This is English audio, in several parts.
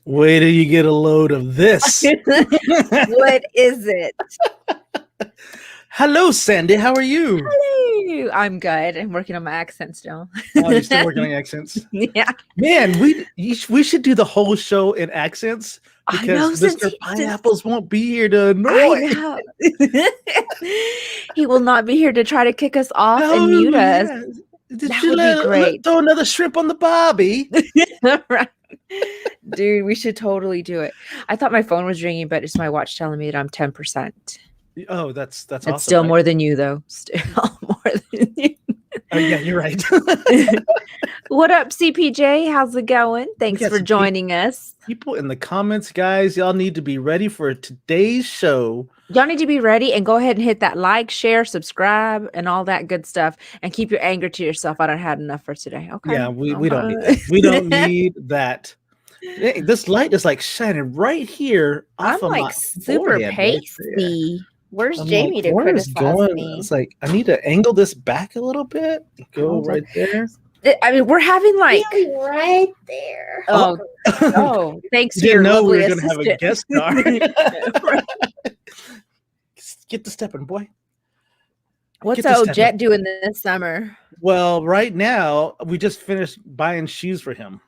Wait till you get a load of this. What is it? Hello, Sandy. How are you? Hello. I'm good. I'm working on my accent still. Oh, you're still working on accents? Yeah. Man, we should do the whole show in accents because Mr. Pineapples won't be here to annoy. I know. He will not be here to try to kick us off and mute us. That would be great. Throw another shrimp on the barbie. Right. Dude, we should totally do it. I thought my phone was ringing, but it's my watch telling me that I'm 10%. Oh, that's awesome. It's still more than you, though. Still more than you. Oh, yeah, you're right. What up, CPJ? How's it going? Thanks for joining us. People in the comments, guys, y'all need to be ready for today's show. Y'all need to be ready and go ahead and hit that like, share, subscribe, and all that good stuff. And keep your anger to yourself. I don't have enough for today. Okay. Yeah, we don't need that. We don't need that. Hey, this light is like shining right here. I'm like super pasty. Where's Jamie to criticize me? It's like I need to angle this back a little bit. Go right there. I mean, we're having like right there. Oh, thanks to your lovely assistant. We were gonna have a guest star. Get the stepping, boy. What's old Jet doing this summer? Well, right now we just finished buying shoes for him,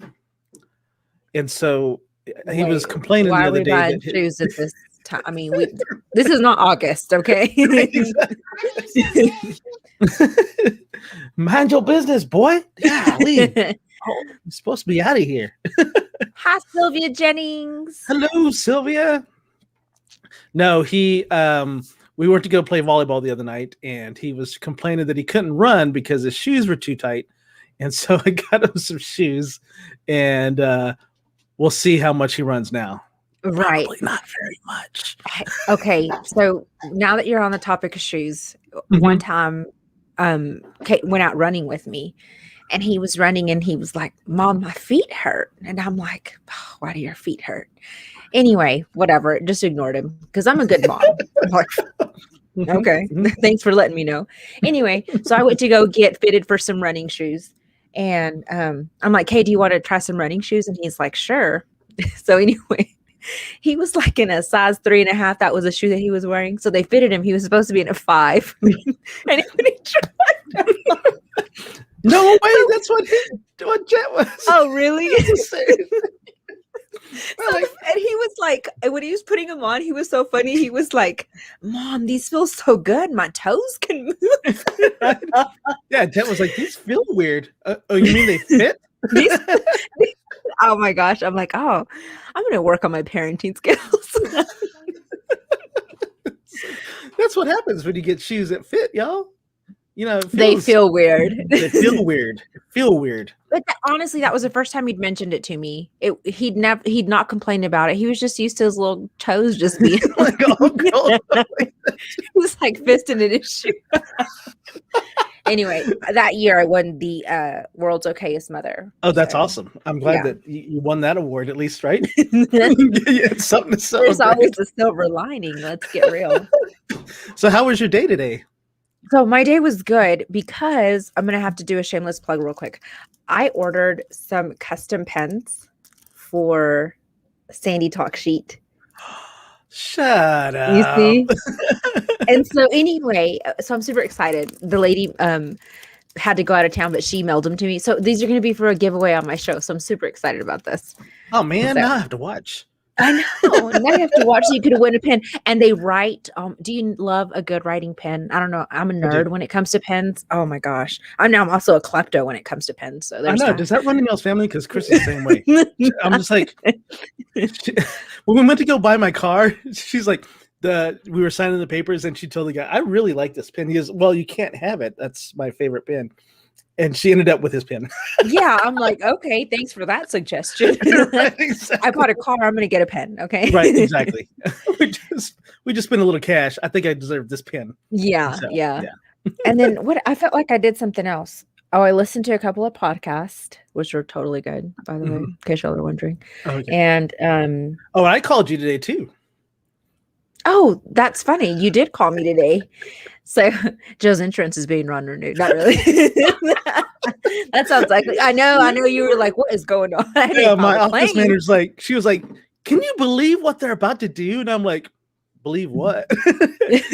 and so he was complaining the other day. Why are we buying shoes at this time? I mean, this is not August, okay? Mind your business, boy. Yeah, leave. You're supposed to be out of here. Hi, Sylvia Jennings. Hello, Sylvia. No, we went to go play volleyball the other night, and he was complaining that he couldn't run because his shoes were too tight. And so I got him some shoes, and we'll see how much he runs now. Right. Probably not very much. Okay, so now that you're on the topic of shoes, one time Kate went out running with me, and he was running, and he was like, "Mom, my feet hurt." And I'm like, "Oh, why do your feet hurt?" Anyway, whatever. Just ignored him because I'm a good mom. I'm like, okay, thanks for letting me know. Anyway, so I went to go get fitted for some running shoes. And I'm like, "Hey, do you want to try some running shoes?" And he's like, "Sure." So anyway, he was like in a size 3.5. That was a shoe that he was wearing. So they fitted him. He was supposed to be in a 5. And when he tried no way, that's what Jet was. Oh, really? So, and he was like, when he was putting them on, he was so funny. He was like, "Mom, these feel so good. My toes can move." Yeah, Jet was like, "These feel weird." Oh, you mean they fit? Oh my gosh. I'm like, oh, I'm going to work on my parenting skills. That's what happens when you get shoes that fit, y'all. You know, they feel weird. They feel weird. Feel weird. But honestly, that was the first time he'd mentioned it to me. He'd not complained about it. He was just used to his little toes just being like, oh god. He was like fisting in his shoe. Anyway, that year I won the world's okayest mother. Oh, that's awesome. I'm glad that you won that award at least, right? It's something to celebrate. There's always a silver lining. Let's get real. So how was your day today? So my day was good because I'm going to have to do a shameless plug real quick. I ordered some custom pens for Sandy Talk Sheet. Shut up. You see? And so anyway, so I'm super excited. The lady had to go out of town, but she emailed them to me. So these are going to be for a giveaway on my show. So I'm super excited about this. Oh, man. Now I have to watch. I know. Now you have to watch so you could win a pen. And they write. Do you love a good writing pen? I don't know. I'm a nerd when it comes to pens. Oh my gosh. I'm also a klepto when it comes to pens. So I know. Does that run in y'all's family? Because Chris is the same way. I'm just like, when we went to go buy my car, she's like, we were signing the papers, and she told the guy, "I really like this pen." He goes, "Well, you can't have it. That's my favorite pen." And she ended up with his pen. Yeah, I'm like, okay, thanks for that suggestion. Right, exactly. I bought a car. I'm going to get a pen. Okay. Right. Exactly. we just spent a little cash. I think I deserve this pen. Yeah. So, yeah. And then I felt like I did something else. Oh, I listened to a couple of podcasts, which were totally good, by the way, in case y'all are wondering. Okay. And I called you today too. Oh, that's funny. You did call me today. So Joe's insurance is being renewed. Not really. That sounds like I know you were like, what is going on? Yeah, my office manager's like, she was like, can you believe what they're about to do? And I'm like, believe what?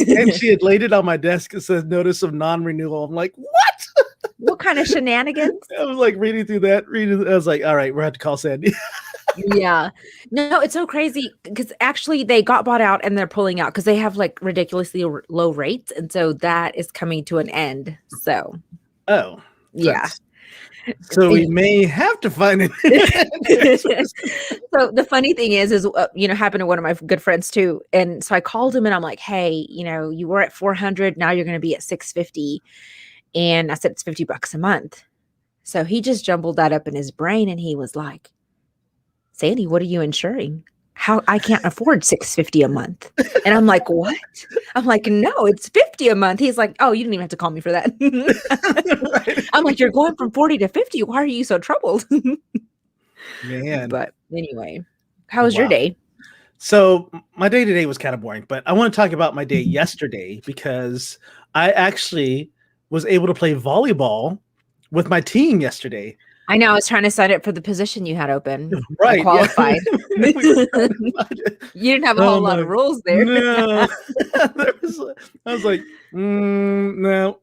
And she had laid it on my desk. It says notice of non-renewal. I'm like, what? What kind of shenanigans? I was like reading through that. I was like, all right, we're going to have to call Sandy. Yeah. No, it's so crazy because actually they got bought out and they're pulling out because they have like ridiculously low rates. And so that is coming to an end. So, oh, yeah. So we may have to find it. So the funny thing is happened to one of my good friends too. And so I called him and I'm like, hey, you were at 400. Now you're going to be at 650. And I said, it's $50 a month. So he just jumbled that up in his brain. And he was like, Sandy, what are you insuring? How I can't afford $650 a month. And I'm like, what? I'm like, no, it's $50 a month. He's like, oh, you didn't even have to call me for that. Right. I'm like, you're going from 40 to 50. Why are you so troubled? Man. But anyway, how was your day? So my day today was kind of boring, but I want to talk about my day yesterday because I actually was able to play volleyball with my team yesterday. I know. I was trying to sign up for the position you had open. Right. Qualified. Yeah. You didn't have a whole lot of rules there. No. I was like, no.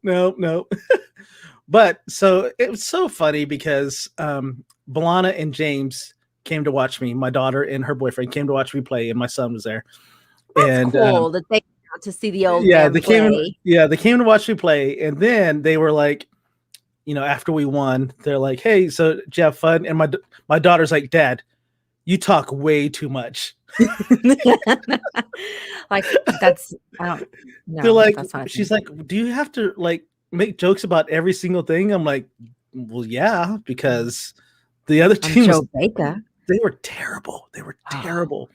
But so it was so funny because Balana and James came to watch me. My daughter and her boyfriend came to watch me play, and my son was there. That's cool that they got to see the old they play. came to watch me play, and then they were like, after we won, they're like, hey, so did you have fun? And my daughter's like, Dad, you talk way too much. Like that's I don't know. They're like, she's like, do you have to like make jokes about every single thing? I'm like, well, yeah, because the other team they were terrible. They were terrible.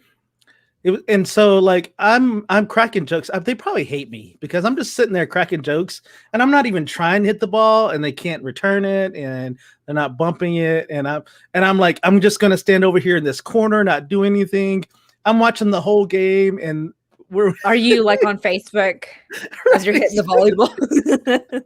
And so like I'm cracking jokes. They probably hate me because I'm just sitting there cracking jokes and I'm not even trying to hit the ball and they can't return it and they're not bumping it. And I'm like, I'm just gonna stand over here in this corner, not do anything. I'm watching the whole game and are you like on Facebook as you're hitting the volleyball?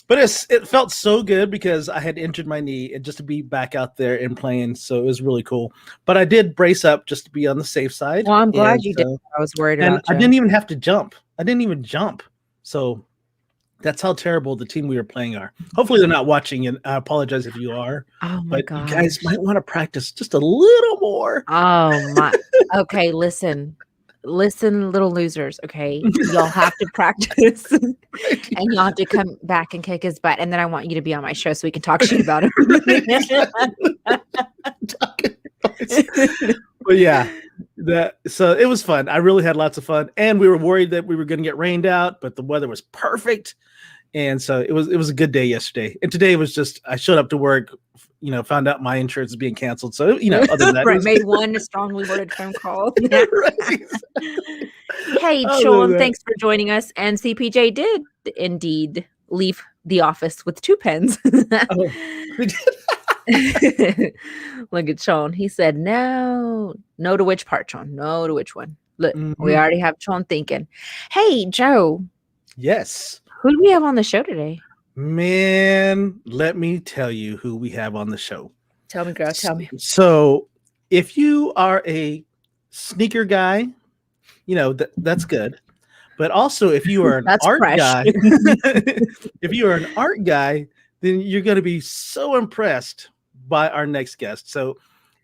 But it felt so good because I had injured my knee and just to be back out there and playing. So it was really cool. But I did brace up just to be on the safe side. Well, I'm glad you did. I was worried about I didn't even have to jump. I didn't even jump. So that's how terrible the team we were playing are. Hopefully they're not watching, and I apologize if you are. Oh my God. You guys might want to practice just a little more. Oh my. Okay, listen, little losers. Okay, y'all have to practice, and y'all have to come back and kick his butt. And then I want you to be on my show so we can talk shit about him. But yeah, so it was fun. I really had lots of fun, and we were worried that we were going to get rained out, but the weather was perfect, and so it was a good day yesterday. And today was just I showed up to work, found out my insurance is being canceled. So other than that, right, made one strongly worded phone call. Right. Hey, Sean, thanks for joining us. And CPJ did indeed leave the office with 2 pens. Look at Sean. He said, no to which part, Sean? No to which one? Look, we already have Sean thinking. Hey, Joe. Yes. Who do we have on the show today? Man, let me tell you who we have on the show. Tell me, girl. Tell me. So if you are a sneaker guy, that's good. But also if you are an art guy, if you are an art guy, then you're going to be so impressed by our next guest. So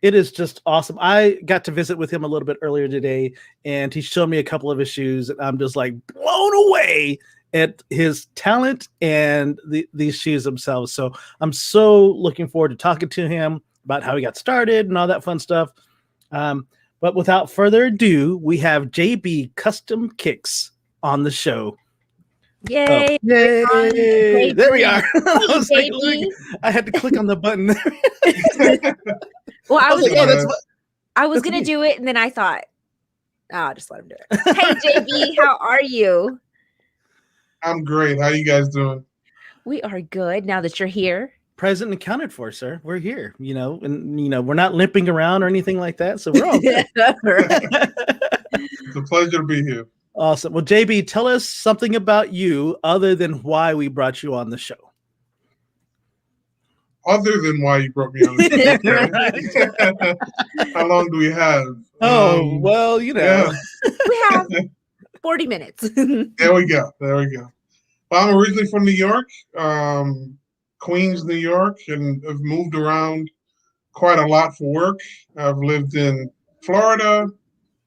it is just awesome. I got to visit with him a little bit earlier today, and he showed me a couple of his shoes, and I'm just like blown away at his talent and these shoes themselves. So I'm so looking forward to talking to him about how he got started and all that fun stuff. But without further ado, we have JB Kustom Kickz on the show. Yay! Oh. Yay! There we are. I had to click on the button. Well, I was gonna do it, and then I thought, I'll just let him do it. Hey, JB, how are you? I'm great. How you guys doing? We are good now that you're here. Present and accounted for, sir. We're here, and we're not limping around or anything like that. So we're all good. It's a pleasure to be here. Awesome. Well, JB, tell us something about you other than why we brought you on the show. other than why you brought me on the show. Okay. How long do we have? Oh, well, you know. Yeah. We have 40 minutes. There we go. There we go. Well, I'm originally from New York, Queens, New York, and have moved around quite a lot for work. I've lived in Florida,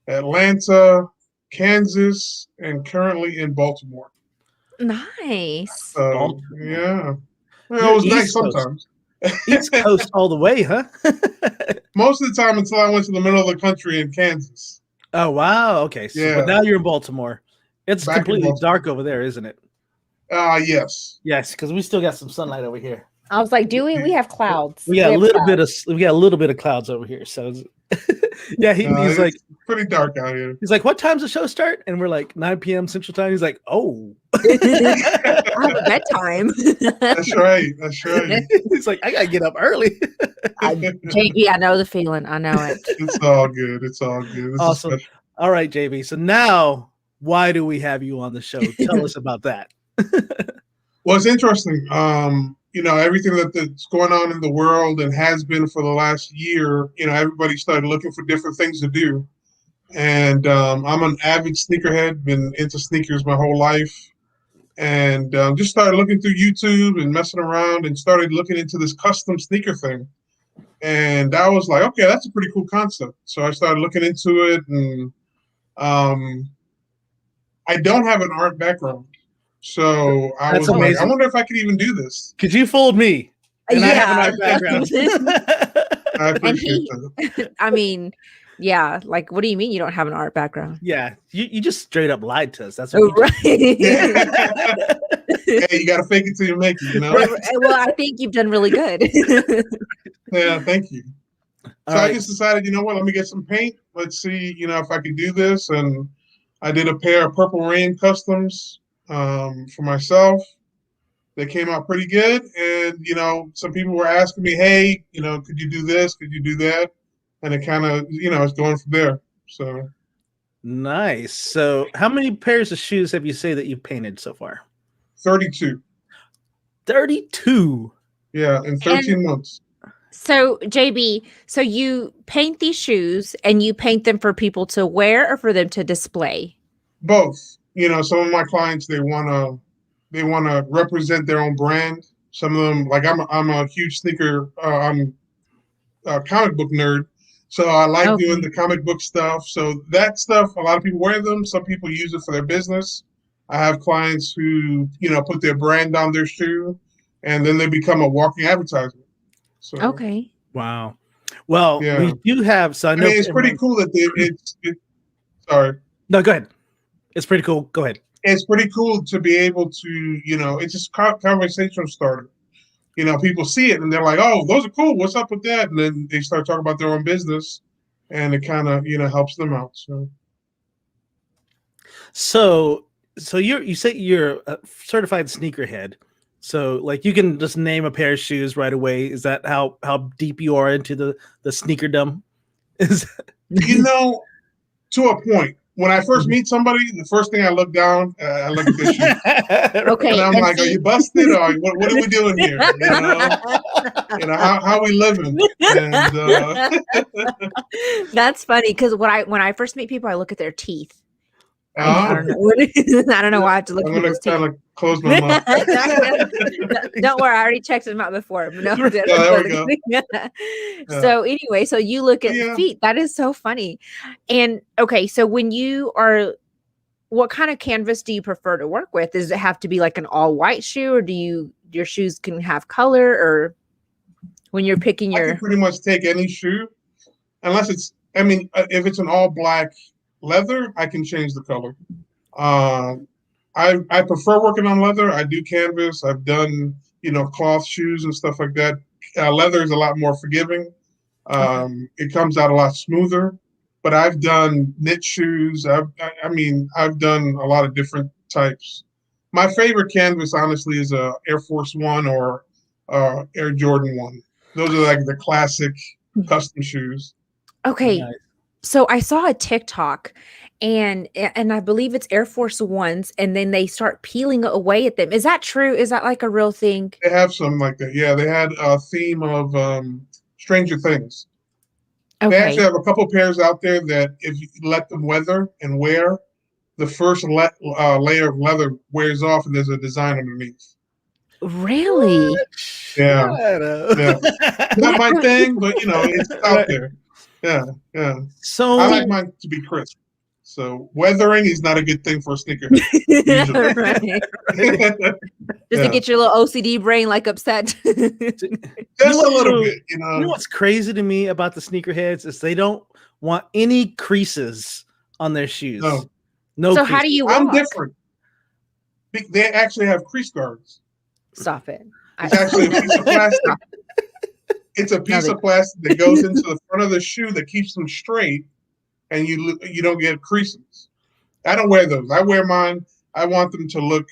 Atlanta, Kansas, and currently in Baltimore. Nice. So, Baltimore. yeah. Well, You're it was nice East Coast. sometimes. East Coast all the way, huh? Most of the time until I went to the middle of the country in Kansas. Oh, wow. Okay. So, Yeah. but now you're in Baltimore. It's Back in completely Baltimore. dark over there, isn't it? Yes. Yes, because we still got some sunlight over here. I was like, do we? We have clouds. We got have a little clouds. bit of clouds over here. So yeah, he's It's like pretty dark out here. he's like, what time's the show start? And we're like 9 p.m. Central Time. He's like, oh. I have a bedtime. That's right. That's right. He's like, I gotta get up early. JB, I know the feeling. I know it. It's all good. It's all good. This is Awesome. special. All right, JB. So now, why do we have you on the show? Tell us about that. Well, it's interesting. Everything that's going on in the world and has been for the last year, everybody started looking for different things to do. And I'm an avid sneakerhead, been into sneakers my whole life. And just started looking through YouTube and messing around and started looking into this custom sneaker thing. And I was like, okay, that's a pretty cool concept. So I started looking into it. And I don't have an art background. So I That's was like, amazing. I wonder if I could even do this. Because you fooled me. And I have an Yeah. art background. I And appreciate that. I mean, yeah. Like, what do you mean you don't have an art background? Yeah, you just straight up lied to us. That's what Oh, right. Hey, you got to fake it till you make it, Well, I think you've done really good. Yeah, thank you. All So I right. just decided, let me get some paint. Let's see, if I could do this. And I did a pair of Purple Rain customs for myself. They came out pretty good. And, some people were asking me, hey, could you do this? Could you do that? And it kind of, it's going from there. So Nice. So how many pairs of shoes have you say that you've painted so far? 32. 32. Yeah, in 13 months. So, JB, so you paint these shoes and you paint them for people to wear or for them to display? Both. Some of my clients, they wanna represent their own brand. Some of them, like I'm a huge sneaker. I'm a comic book nerd, so I like doing the comic book stuff. So that stuff, a lot of people wear them. Some people use it for their business. I have clients who put their brand on their shoe, and then they become a walking advertisement. So Okay. Wow. Well, Yeah. we do have. So I I know mean, it's pretty cool that sorry. No, go ahead. It's pretty cool. Go ahead. It's pretty cool to be able to, it's just conversation starter. People see it and they're like, oh, those are cool. What's up with that? And then they start talking about their own business and it kind of, helps them out. So you say you're a certified sneakerhead. So like you can just name a pair of shoes right away. Is that how deep you are into the sneakerdom? To a point. When I first meet somebody, the first thing I look down, I look at their shoes. Okay. And I'm like, are you busted? Or what are we doing here? How are we living? And, That's funny because when I first meet people, I look at their teeth. I I'm don't know why I have to look at going to people's teeth. kind of close my mouth. Don't worry, I already checked them out before. No, there we go. So anyway, so you look at Yeah. feet. That is so funny. And okay, so when you are, what kind of canvas do you prefer to work with? Does it have to be like an all white shoe, or your shoes can have color, or when you're picking I your? can pretty much take any shoe, unless if it's an all black leather, I can change the color. I prefer working on leather. I do canvas. I've done, cloth shoes and stuff like that. Leather is a lot more forgiving. It comes out a lot smoother. But I've done knit shoes. I've done a lot of different types. My favorite canvas, honestly, is a Air Force One or Air Jordan 1. Those are like the classic custom shoes. Okay. Nice. So I saw a TikTok, and I believe it's Air Force Ones, and then they start peeling away at them. Is that true? Is that like a real thing? They have something like that. Yeah, they had a theme of Stranger Things. They actually Okay. have a couple pairs out there that if you let them weather and wear, the first layer of leather wears off and there's a design underneath. Really? Yeah. Yeah. Not my That- thing, but it's out there. Yeah, yeah. So I like mine to be crisp. So weathering is not a good thing for a sneakerhead. Usually. right. Just to Yeah. get your little OCD brain like upset. Just a little bit, You know what's crazy to me about the sneakerheads is they don't want any creases on their shoes. No So creases. how do you walk? I'm different. They actually have crease guards. Stop it. It's actually a piece of plastic. It's a piece of plastic that goes into the front of the shoe that keeps them straight, and you don't get creases. I don't wear those. I wear mine. I want them to look,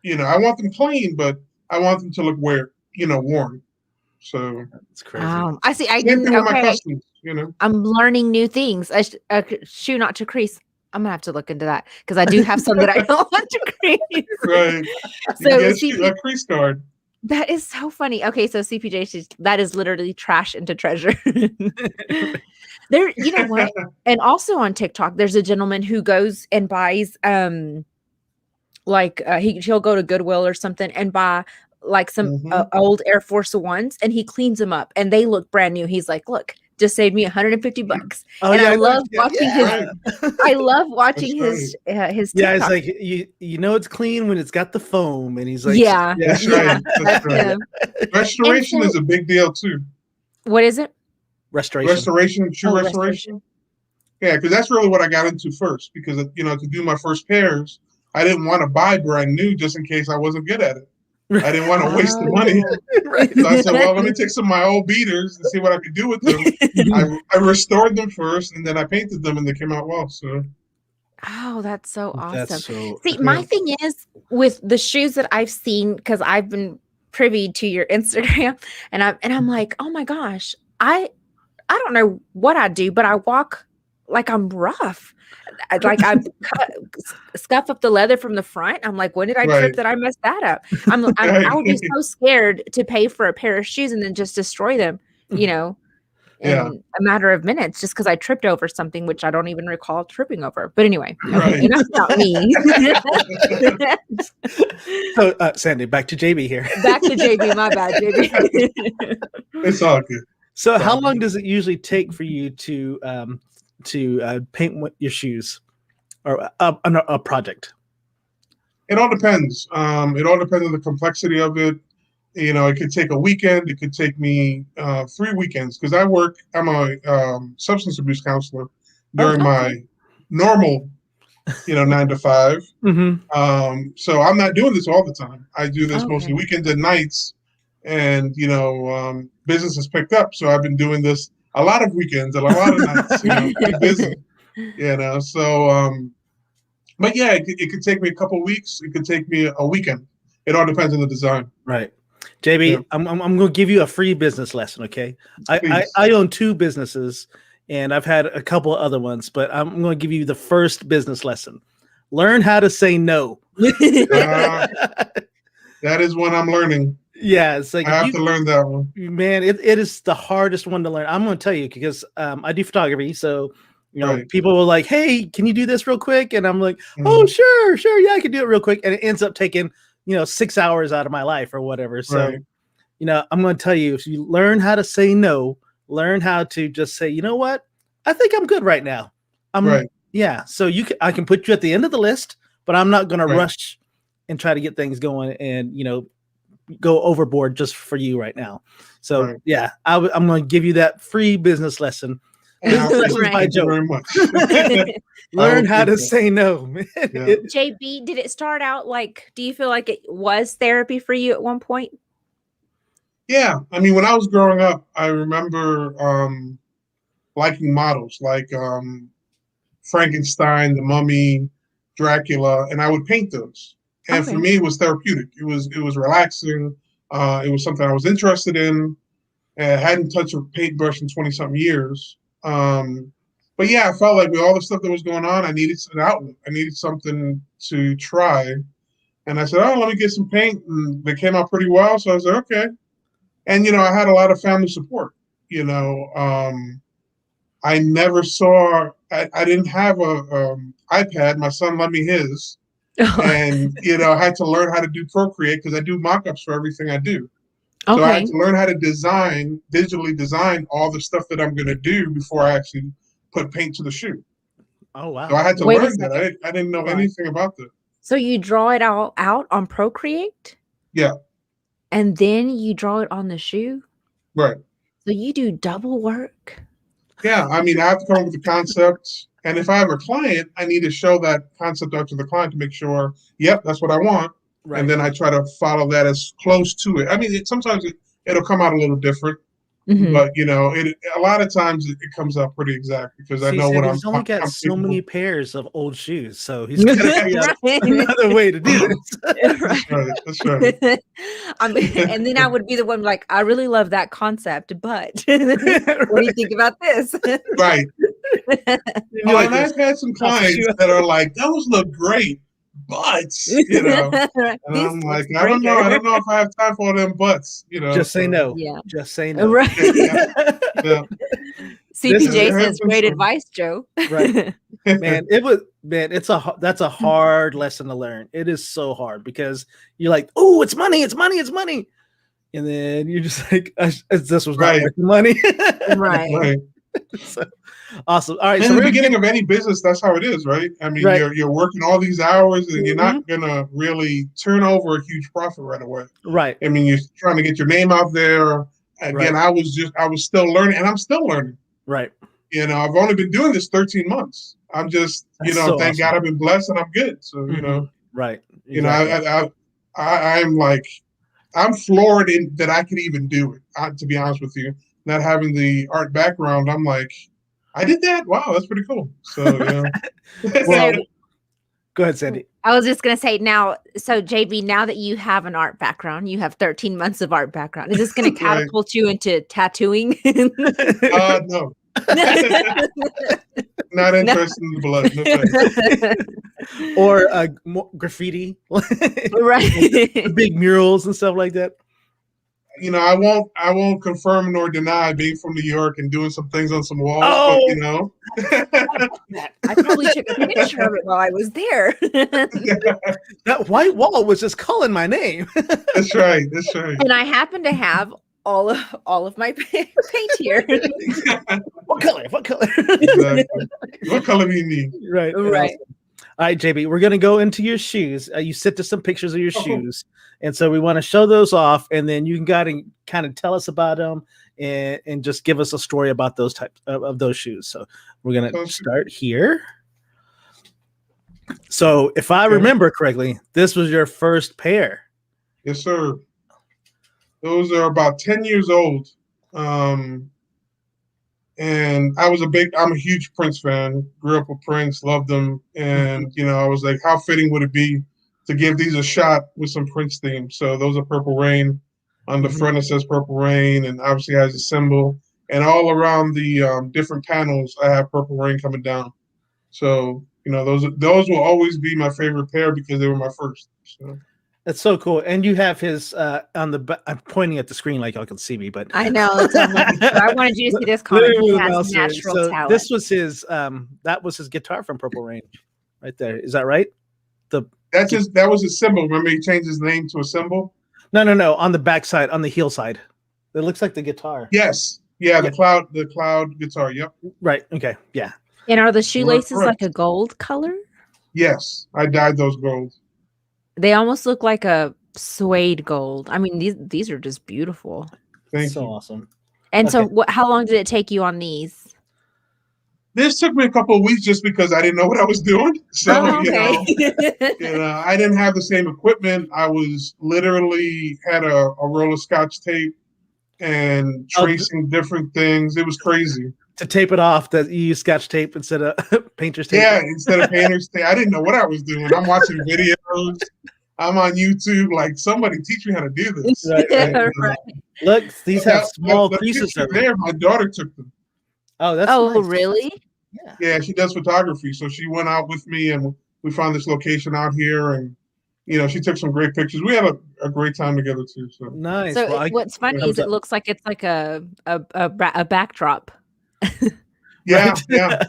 I want them clean, but I want them to look worn. So It's crazy. I see. I same didn't. thing with my Okay. customs. I'm learning new things. A shoe not to crease. I'm gonna have to look into that because I do have some that I don't want to crease. Right. So You get a crease guard. that is so funny. Okay, so CPJ, that is literally trash into treasure. There, you know what? And also on TikTok, there's a gentleman who goes and buys he'll go to Goodwill or something and buy like some old Air Force Ones, and he cleans them up and they look brand new. He's like, look, just saved me $150. Oh, and yeah, I love watching his right. I love watching That's his Yeah, TikTok. it's like you know it's clean when it's got the foam, and he's like, Yeah. That's Yeah, right. That's right. him. Restoration And is a big deal too. What is it? restoration. Shoe restoration. Yeah, because that's really what I got into first. Because to do my first pairs, I didn't want to buy brand new just in case I wasn't good at it. I didn't want to waste the money. Right. So I said, well, let me take some of my old beaters and see what I could do with them. I restored them first, and then I painted them, and they came out well. So Oh, that's so awesome. That's so. See, my thing is with the shoes that I've seen, because I've been privy to your Instagram, and I'm like, oh my gosh, I don't know what I do, but I walk like I'm rough. I scuff up the leather from the front. I'm like, when did I Right. trip that I messed that up? I would be so scared to pay for a pair of shoes and then just destroy them, in Yeah. a matter of minutes, just because I tripped over something which I don't even recall tripping over. But anyway, Right. enough about me. So, Sandy, back to JB here. Back to JB. My bad, JB. it's all good. So, how long does it usually take for you to paint your shoes or a project? It all depends. It all depends on the complexity of it. It could take a weekend. It could take me 3 weekends because I'm a substance abuse counselor during my normal, 9 to 5. Mm-hmm. So I'm not doing this all the time. I do this mostly Okay. weekends and nights, and business has picked up. So I've been doing this a lot of weekends and a lot of nights. Pretty busy. So but yeah, it could take me a couple weeks. It could take me a weekend. It all depends on the design. Right. JB, Yeah. I'm going to give you a free business lesson, okay? I own 2 businesses, and I've had a couple of other ones, but I'm going to give you the first business lesson. Learn how to say no. That is what I'm learning. Yeah, it's like I have to learn that one. Man, it is the hardest one to learn. I'm going to tell you because I do photography, so Right. people were like, "Hey, can you do this real quick?" And I'm like, "Oh, sure, yeah, I can do it real quick." And it ends up taking 6 hours out of my life or whatever. So, Right. I'm going to tell you, if you learn how to say no, learn how to just say, you know what, I think I'm good right now. Right. Yeah. So I can put you at the end of the list, but I'm not going to Right. rush and try to get things going and go overboard just for you right now. So Right. yeah, I'm going to give you that free business lesson. Business lessons by Thank you Joe. very much. Learn how to that. say no, man. Yeah. JB, did it start out do you feel like it was therapy for you at one point? Yeah, I mean, when I was growing up, I remember liking models like Frankenstein, the Mummy, Dracula, and I would paint those. And for me, it was therapeutic. It was relaxing. It was something I was interested in. And I hadn't touched a paintbrush in 20-something years. but yeah, I felt like with all the stuff that was going on, I needed an outlet. I needed something to try. And I said, oh, let me get some paint. And they came out pretty well. So I was like, okay. And, I had a lot of family support. I never saw, I didn't have a iPad. My son lent me his. And, I had to learn how to do Procreate because I do mock-ups for everything I do. So I had to learn how to digitally design all the stuff that I'm going to do before I actually put paint to the shoe. Oh, wow. So I had to learn that. I didn't know anything about that. So you draw it all out on Procreate? Yeah. And then you draw it on the shoe? Right. So you do double work? Yeah. I mean, I have to come up with the concepts. And if I have a client, I need to show that concept out to the client to make sure, yep, that's what I want. Right. And then I try to follow that as close to it. I mean, sometimes it'll come out a little different. Mm-hmm. But a lot of times it comes out pretty exact because I know what he's only got so many pairs of old shoes, so he's got to figure out another way to do this. That's right. And then I would be the one like, I really love that concept, but what do you think about this? Right. And I've had some clients that are like, those look great. Butts, and I'm like, I don't know if I have time for all them butts, Just say no. Yeah. Just say no. Right. Yeah. CPJ says great advice, Joe. Right. That's a hard lesson to learn. It is so hard because you're like, oh, it's money. And then you're just like, this was not worth the money. Right. So, awesome. All right. In the beginning of any business, that's how it is, right? I mean, you're working all these hours and you're not gonna really turn over a huge profit right away. Right. I mean, you're trying to get your name out there. Again, I was still learning, and I'm still learning. Right. I've only been doing this 13 months. I'm just, thank God I've been blessed and I'm good. So, right. Exactly. I'm floored that I could even do it. To be honest with you. Not having the art background, I'm like, I did that? Wow, that's pretty cool. So, well, go ahead, Sandy. I was just going to say now, so JB, now that you have an art background, you have 13 months of art background. Is this going to catapult you into tattooing? No. Not interested in the blood. No. Or graffiti. Right. Big murals and stuff like that. I won't confirm nor deny being from New York and doing some things on some walls. Oh. But, I probably took a picture of it while I was there. That white wall was just calling my name. That's right. And I happen to have all of my paint here. What color? Exactly. What color do you need? Right. Right. Awesome. All right, JB, we're going to go into your shoes. You sent us some pictures of your shoes. And so we want to show those off, and then you can kind of tell us about them and just give us a story about those types of those shoes. So we're going to start here. So if I remember correctly, this was your first pair. Yes, sir. Those are about 10 years old. And I'm a huge Prince fan. Grew up with Prince, loved them. And, I was like, how fitting would it be to give these a shot with some Prince theme? So those are Purple Rain. On the front, it says Purple Rain, and obviously has a symbol. And all around the different panels, I have Purple Rain coming down. So, those will always be my favorite pair because they were my first. So. That's so cool. And you have his on the I'm pointing at the screen like y'all can see me, but I know. I wanted you to see this comment. He has natural talent. This was his that was his guitar from Purple Rain right there. Is that right? That was his symbol. Remember he changed his name to a symbol? No. On the back side, on the heel side. It looks like the guitar. Yes. Yeah, the cloud guitar. Yep. Right. Okay. Yeah. And are the shoelaces like a gold color? Yes. I dyed those gold. They almost look like a suede gold. I mean, these are just beautiful. Thank you. Awesome. And so how long did it take you on these? This took me a couple of weeks just because I didn't know what I was doing. So, I didn't have the same equipment. I was literally had a roll of Scotch tape and tracing different things. It was crazy. To tape it off, that you use Scotch tape instead of painter's tape. Yeah, instead of painter's tape. I didn't know what I was doing. I'm watching videos. I'm on YouTube. Like, somebody teach me how to do this. Right. Look, these have small creases there. My daughter took them. Oh, that's nice. Nice. Really? Yeah, she does photography. So she went out with me, and we found this location out here, and she took some great pictures. We had a great time together too. So Nice. So Well, what's funny is it looks like it's like a backdrop. yeah, Right. yeah.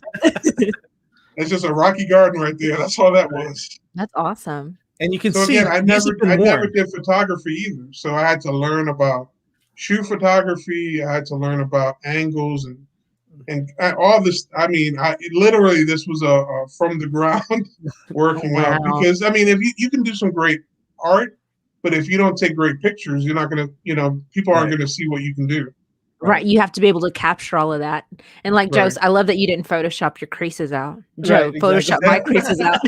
It's just a rocky garden right there. That's all that was. That's awesome. And you can So see again, I these have been never worn. did photography either. So I had to learn about shoe photography. I had to learn about angles and all this. I mean, literally this was a from the ground working out, Wow. because I mean, if you can do some great art, but if you don't take great pictures, you're not gonna, people aren't Right. gonna see what you can do. Right. You have to be able to capture all of that. And like Joe, Right. I love that you didn't Photoshop your creases out. Joe, Right, exactly. Photoshop my creases out.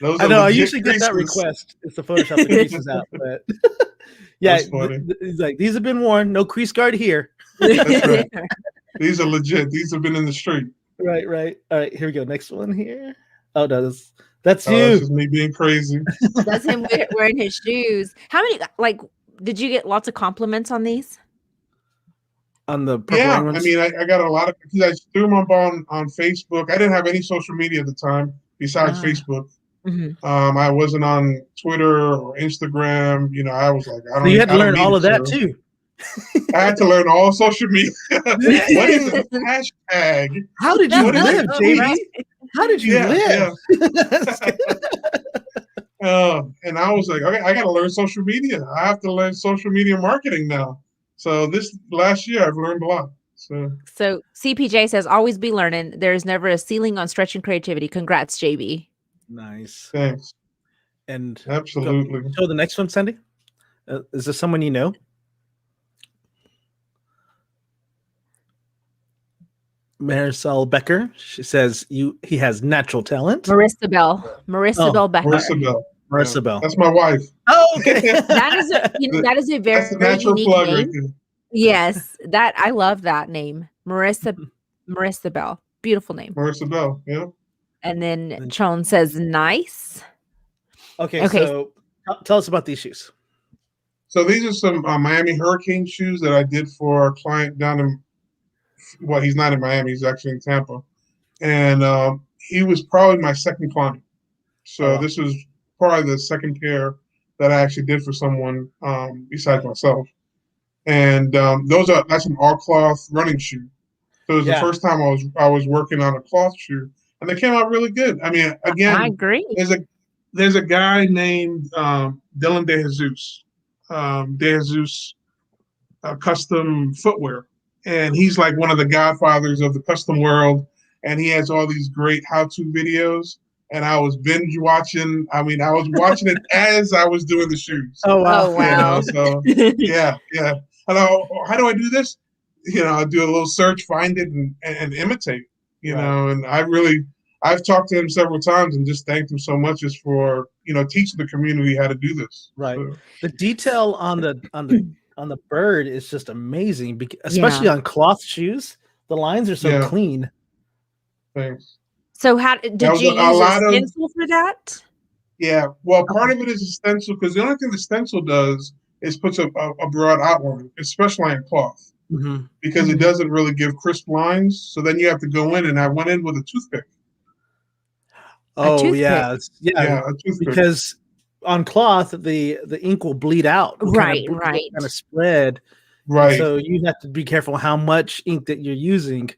Those I are know. I legit usually get that creases. request. It's the Photoshop the creases out, but yeah, That's funny. he's like, these have been worn. No crease guard here. That's right. These are legit. These have been in the street. Right. All right, here we go. Next one here. Oh no, that's That's you. just me being crazy. That's him wearing his shoes. How many, did you get lots of compliments on these? On the purple Yeah, ones? I mean, I got a lot of, because I threw them up on Facebook. I didn't have any social media at the time besides Facebook. Mhm. I wasn't on Twitter or Instagram. I was like, So you had to learn all of that too. I had to learn all social media. What is a hashtag? How did you What is live, it? JB? How did you Yeah, live? And I was like, okay, I got to learn social media. I have to learn social media marketing now. So this last year, I've learned a lot. So CPJ says, always be learning. There's never a ceiling on stretching creativity. Congrats, JB. Nice. Thanks. And Absolutely. So the next one, Sandy? Is this someone you know? Marisol Becker. She says he has natural talent. Marissa Bell Becker. Marissa Bell. That's my wife. Oh, okay. That is a very, That's a very natural unique plug name. right there. Yes, I love that name. Marissa Bell. Beautiful name. Marissa Bell, yeah. And then Chon says nice. Okay. So tell us about these shoes. So these are some Miami Hurricane shoes that I did for a client down in, well, he's not in Miami, he's actually in Tampa. And he was probably my second client. So this was probably the second pair that I actually did for someone besides myself. And that's an all cloth running shoe. So it was the first time I was working on a cloth shoe, and they came out really good. I mean, again, I agree. There's a guy named Dylan De Jesus Custom Footwear, and he's like one of the godfathers of the custom world, and he has all these great how-to videos. And I was binge watching. I mean, I was watching it as I was doing the shoes. Oh wow! Wow. So yeah. And how do I do this? I do a little search, find it, and imitate. And I've talked to him several times and just thanked him so much just for teaching the community how to do this. Right. So, the detail on the bird is just amazing, especially on cloth shoes. The lines are so clean. Thanks. So how did you use a stencil for that? Yeah. Well, part of it is a stencil, because the only thing the stencil does is puts a broad outline, especially on cloth, because it doesn't really give crisp lines. So then you have to go in, and I went in with a toothpick. Oh yeah, a toothpick. Because on cloth the ink will bleed out, right, kind of spread, right. So you have to be careful how much ink that you're using,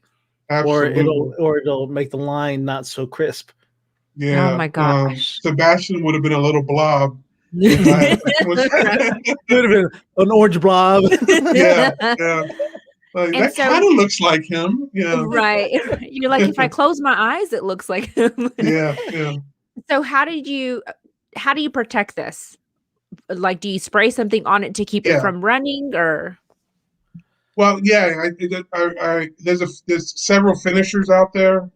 Absolutely. or it'll make the line not so crisp. Yeah. Oh my gosh. Sebastian would have been a little blob. Would have been an orange blob. Yeah. Like, that kind of looks like him. Yeah. Right. You're like, if I close my eyes, it looks like him. Yeah. So how do you protect this? Like, do you spray something on it to keep it from running, or? Well, yeah, there's several finishers out there.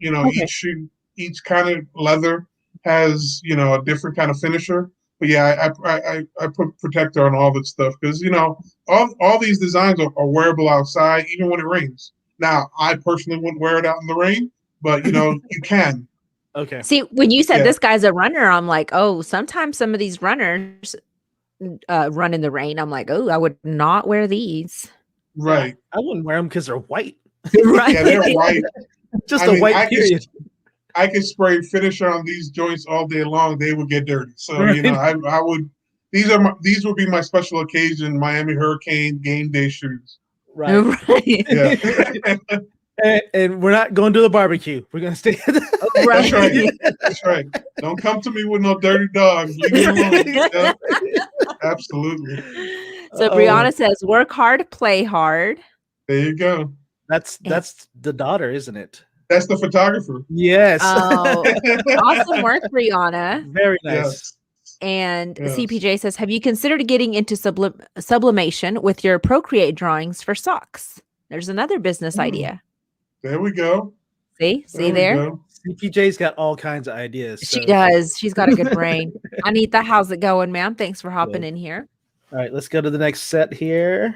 Each kind of leather has a different kind of finisher. But yeah, I put protector on all that stuff, because all these designs are wearable outside, even when it rains. Now, I personally wouldn't wear it out in the rain, but you can. Okay. See, when you said this guy's a runner, I'm like, oh, sometimes some of these runners run in the rain. I'm like, oh, I would not wear these. Right. I wouldn't wear them because they're white. Right. Yeah, they're white. Just I a mean, white period. I could spray finisher on these joints all day long. They would get dirty. So Right. you know, I would. These would be my special occasion Miami Hurricane game day shoes. Right. Right. Yeah, And we're not going to the barbecue. We're going to stay. Right. that's right. That's right. Don't come to me with no dirty dogs. Leave me alone. Yeah, absolutely. So Brianna says, work hard, play hard. There you go. That's the daughter, isn't it? That's the photographer. Yes. Oh, awesome work, Brianna. Very nice. Yes. And Yes. CPJ says, have you considered getting into sublimation with your Procreate drawings for socks? There's another business idea. There we go. See we there? go. CPJ's got all kinds of ideas. She so- does. She's got a good brain. Anita, how's it going, ma'am? Thanks for hopping in here. All right, let's go to the next set here.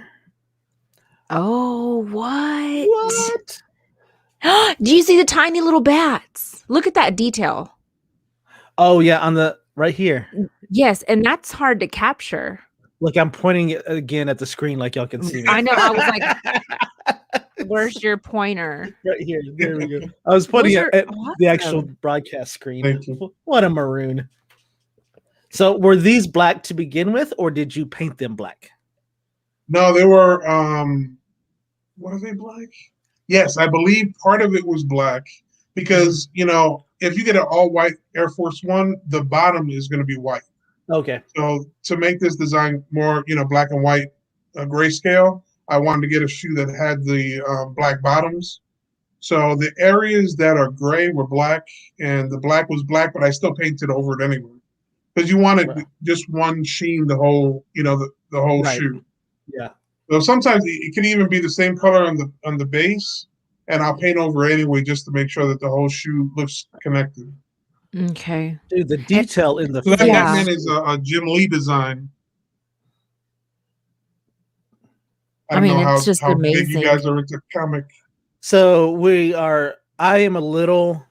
Oh, what? Do you see the tiny little bats? Look at that detail. Oh yeah, on the right here. Yes, and that's hard to capture. Look, I'm pointing it again at the screen like y'all can see me. I know. I was like, where's your pointer? Right here. There we go. I was pointing Those at are the actual awesome. broadcast screen. Thank you. What a maroon. So were these black to begin with, or did you paint them black? No, they were. Were they black? Yes, I believe part of it was black because you know if you get an all white Air Force One, the bottom is going to be white. Okay. So to make this design more, you know, black and white, grayscale, I wanted to get a shoe that had the black bottoms. So the areas that are gray were black, and the black was black, but I still painted over it anyway because you wanted just one sheen, the whole, you know, the whole shoe. Yeah. So sometimes it can even be the same color on the base, and I'll paint over it anyway just to make sure that the whole shoe looks connected. Okay. Dude, the detail in the So that face. man is a Jim Lee design. I don't know it's just how big amazing. you guys are into comic. So I am a little.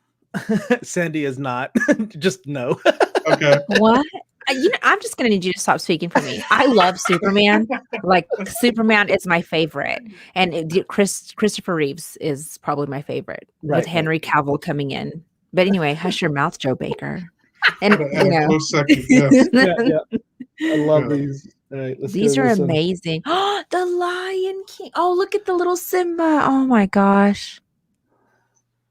Sandy is not. Just no. Okay. What? You know, I'm just gonna need you to stop speaking for me. I love Superman. Like Superman is my favorite, and Christopher Reeves is probably my favorite with Henry Cavill coming in. But anyway, hush your mouth, Joe Baker. And At a close second, yes. Yeah. I love these. All right, let's these go to are this one. amazing. Oh, the Lion King. Oh, look at the little Simba. Oh my gosh.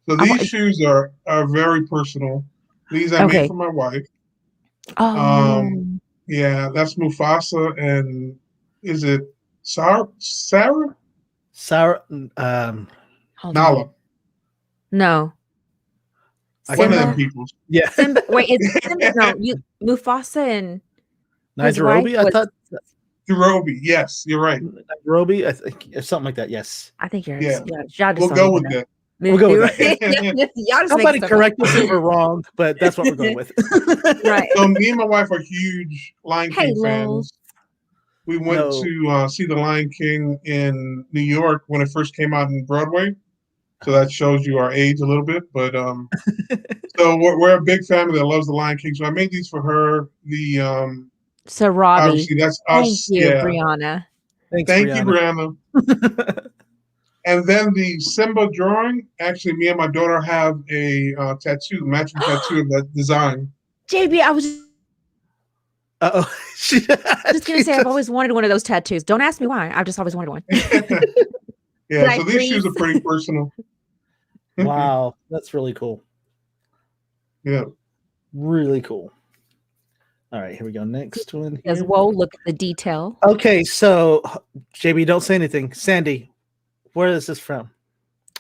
So these shoes are very personal. These I made for my wife. Oh. Yeah, that's Mufasa, and is it Sarah? Nala. No. One of them people. Yeah. Simba, wait, it's Simba, no, Mufasa and Nairobi, I thought. Nairobi, yes, you're right. Nairobi, I think, or something like that. Yes. I think you're. Yeah. Y'all just We'll don't go even with know. that. We'll go with that. Y'all just Somebody make stuff correct up. us if we're wrong, but that's what we're going with. Right. So me and my wife are huge Lion King fans. We went to see the Lion King in New York when it first came out in Broadway. So that shows you our age a little bit. But so we're a big family that loves the Lion King. So I made these for her. So Robbie, obviously that's us. Thank you, Brianna. Thank you, Brianna. And then the Simba drawing, actually, me and my daughter have a matching tattoo of that design. JB, I was just going to say, I've always wanted one of those tattoos. Don't ask me why. I've just always wanted one. Yeah, so these shoes are pretty personal. Wow, that's really cool. Yeah. Really cool. All right, here we go. Next one. As whoa, look at the detail. Okay, so JB, don't say anything. Sandy, where is this from?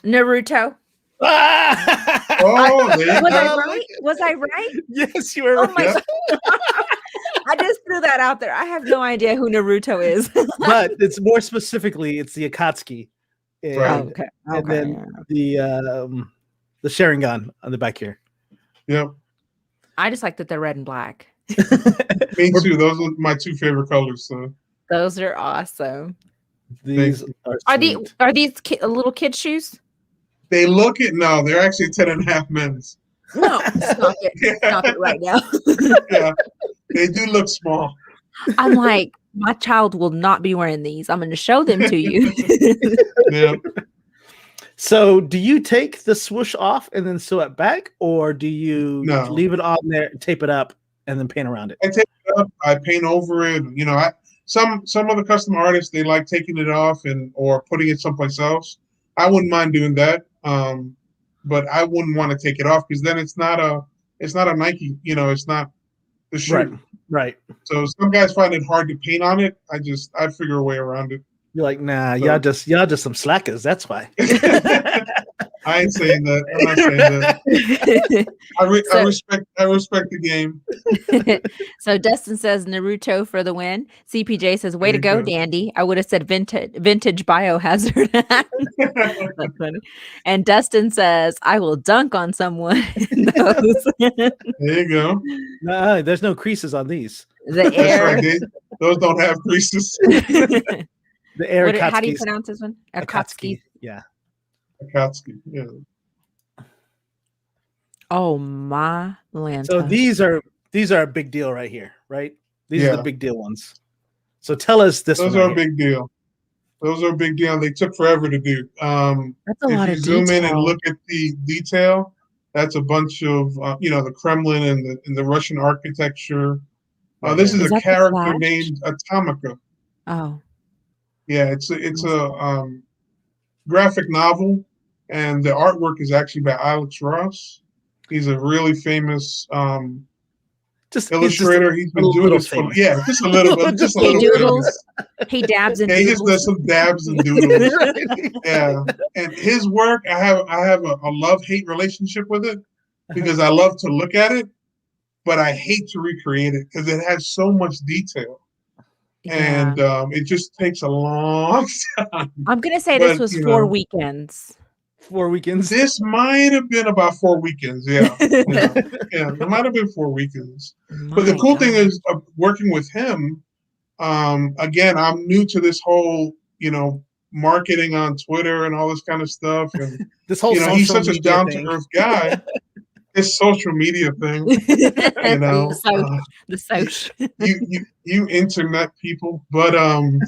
Naruto. Oh, there you Was go. I right? Was I right? Yes, you were Oh right. my God. I just threw that out there. I have no idea who Naruto is. But it's more specifically, it's the Akatsuki. And, Right. and then the Sharingan on the back here. Yep. I just like that they're red and black. Me too. Those are my two favorite colors. So Those are awesome. These Are these little kid shoes? they look it. No, they're actually 10.5 men's. No, stop it. Stop it right now. Yeah, they do look small. I'm like, my child will not be wearing these. I'm going to show them to you. Yeah. So, do you take the swoosh off and then sew it back, or do you No. leave it on there, tape it up, and then paint around it? I take it up, I paint over it. You know, some of the custom artists, they like taking it off or putting it someplace else. I wouldn't mind doing that, but I wouldn't want to take it off because then it's not a Nike. You know, it's not the shoe. Right. So some guys find it hard to paint on it. I figure a way around it. You're like, nah, y'all just some slackers. That's why. I ain't saying that. I'm not saying that. I respect the game. So Dustin says Naruto for the win. CPJ says, way to go, Dandy. I would have said vintage biohazard. That's funny. And Dustin says, I will dunk on someone in those. There you go. Nah, there's no creases on these. The air. Right, those don't have creases. The air. How do you pronounce this one? Akatsuki. Yeah. Akatsuki. Yeah. Oh my land. So these are a big deal right here, right? These are the big deal ones. So tell us this. Those are a big deal. Those are a big deal. They took forever to do. That's a lot of detail. Zoom in and look at the detail, that's a bunch of the Kremlin and the Russian architecture. This is a character named Atomica. Oh. Yeah, it's a graphic novel, and the artwork is actually by Alex Ross. He's a really famous illustrator. He's been doing this for just a little bit. Just a little doodles. He dabs and he doodles. just does some dabs and doodles. Yeah, and his work, I have a love-hate relationship with it because I love to look at it, but I hate to recreate it because it has so much detail. Yeah. And it just takes a long time. I'm gonna say this was 4 weekends. 4 weekends. This might have been about 4 weekends. Yeah, it might have been 4 weekends. But the cool thing is working with him. Again, I'm new to this whole marketing on Twitter and all this kind of stuff. And this whole he's such a down to earth guy. This social media thing, the social. you internet people, but and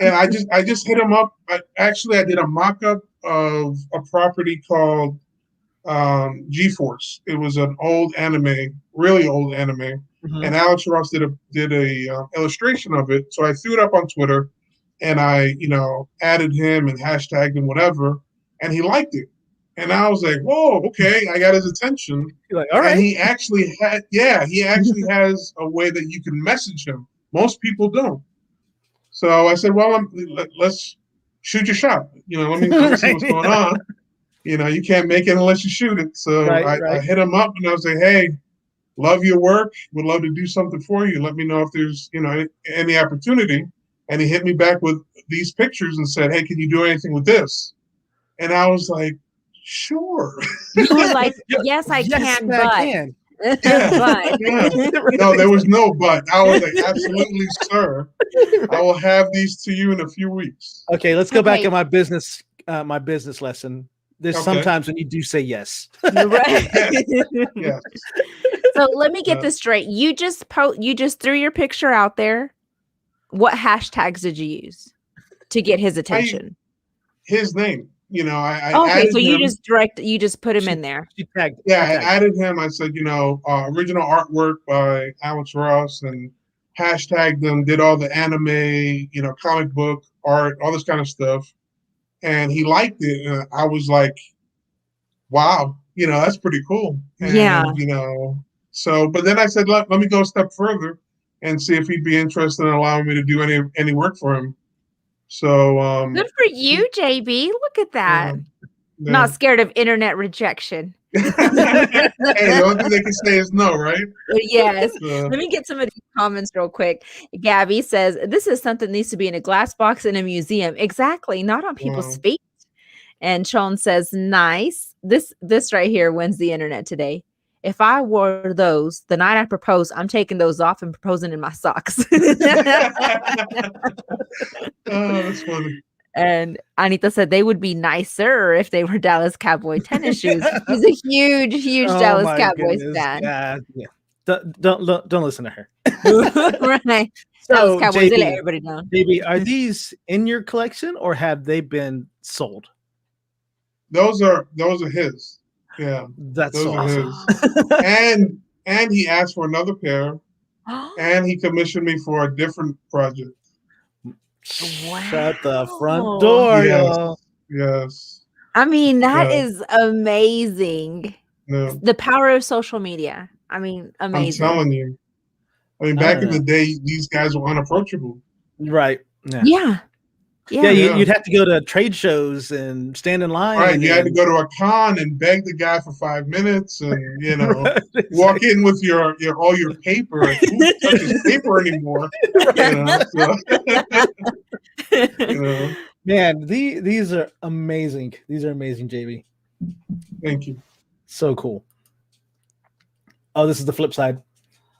I just hit him up. I did a mock-up of a property called G-Force. It was an old anime, really old anime, and Alex Ross did a illustration of it. So I threw it up on Twitter, and I added him and hashtagged him, whatever, and he liked it. And I was like, whoa, okay, I got his attention. You're like, all right. And he actually has a way that you can message him. Most people don't. So I said, well, let's shoot your shot. Let me see what's going on. You can't make it unless you shoot it. So I hit him up and I was like, hey, love your work. Would love to do something for you. Let me know if there's, any opportunity. And he hit me back with these pictures and said, hey, can you do anything with this? And I was like, sure. You were like, yes, I can, but. Yeah. No, there was no but. I was like, absolutely, sir. I will have these to you in a few weeks. Okay, let's go back to my business lesson. There's sometimes when you do say yes. Right. Yes. So let me get this straight. You just threw your picture out there. What hashtags did you use to get his attention? His name. I okay, so you him. just put him in there. I added him. I said, original artwork by Alex Ross, and hashtagged them, did all the anime, comic book art, all this kind of stuff. And he liked it. And I was like, wow, that's pretty cool. And, so, but then I said, let me go a step further and see if he'd be interested in allowing me to do any work for him. So good for you, JB. Look at that. Yeah. Not scared of internet rejection. Hey, the only thing they can say is no, right? Yes. Let me get some of these comments real quick. Gabby says, this is something that needs to be in a glass box in a museum. Exactly. Not on people's feet. And Sean says, nice. This right here wins the internet today. If I wore those the night I propose, I'm taking those off and proposing in my socks. Oh, that's funny. And Anita said they would be nicer if they were Dallas Cowboy tennis shoes. He's a huge Dallas Cowboys fan. Yeah. Don't listen to her. Right. So, Dallas Cowboys, JB, they let everybody down. JB, are these in your collection or have they been sold? those are his. Yeah, That's those so are awesome. his. And he asked for another pair, and he commissioned me for a different project. Shut the front Wow. door, Yes, y'all. yes. I mean, that Yeah. is amazing. No, The power of social media. I mean, I'm amazing. telling you. I mean, I back don't in the know. day, these guys were unapproachable. Right. Yeah. Yeah. Yeah. Yeah, Yeah. you'd have to go to trade shows and stand in line. Right, you had to and- go to a con and beg the guy for 5 minutes, and Right, walk in with your all your paper. Like, who touches paper anymore? So, Man, these are amazing. These are amazing, JB. Thank you. So cool. Oh, this is the flip side.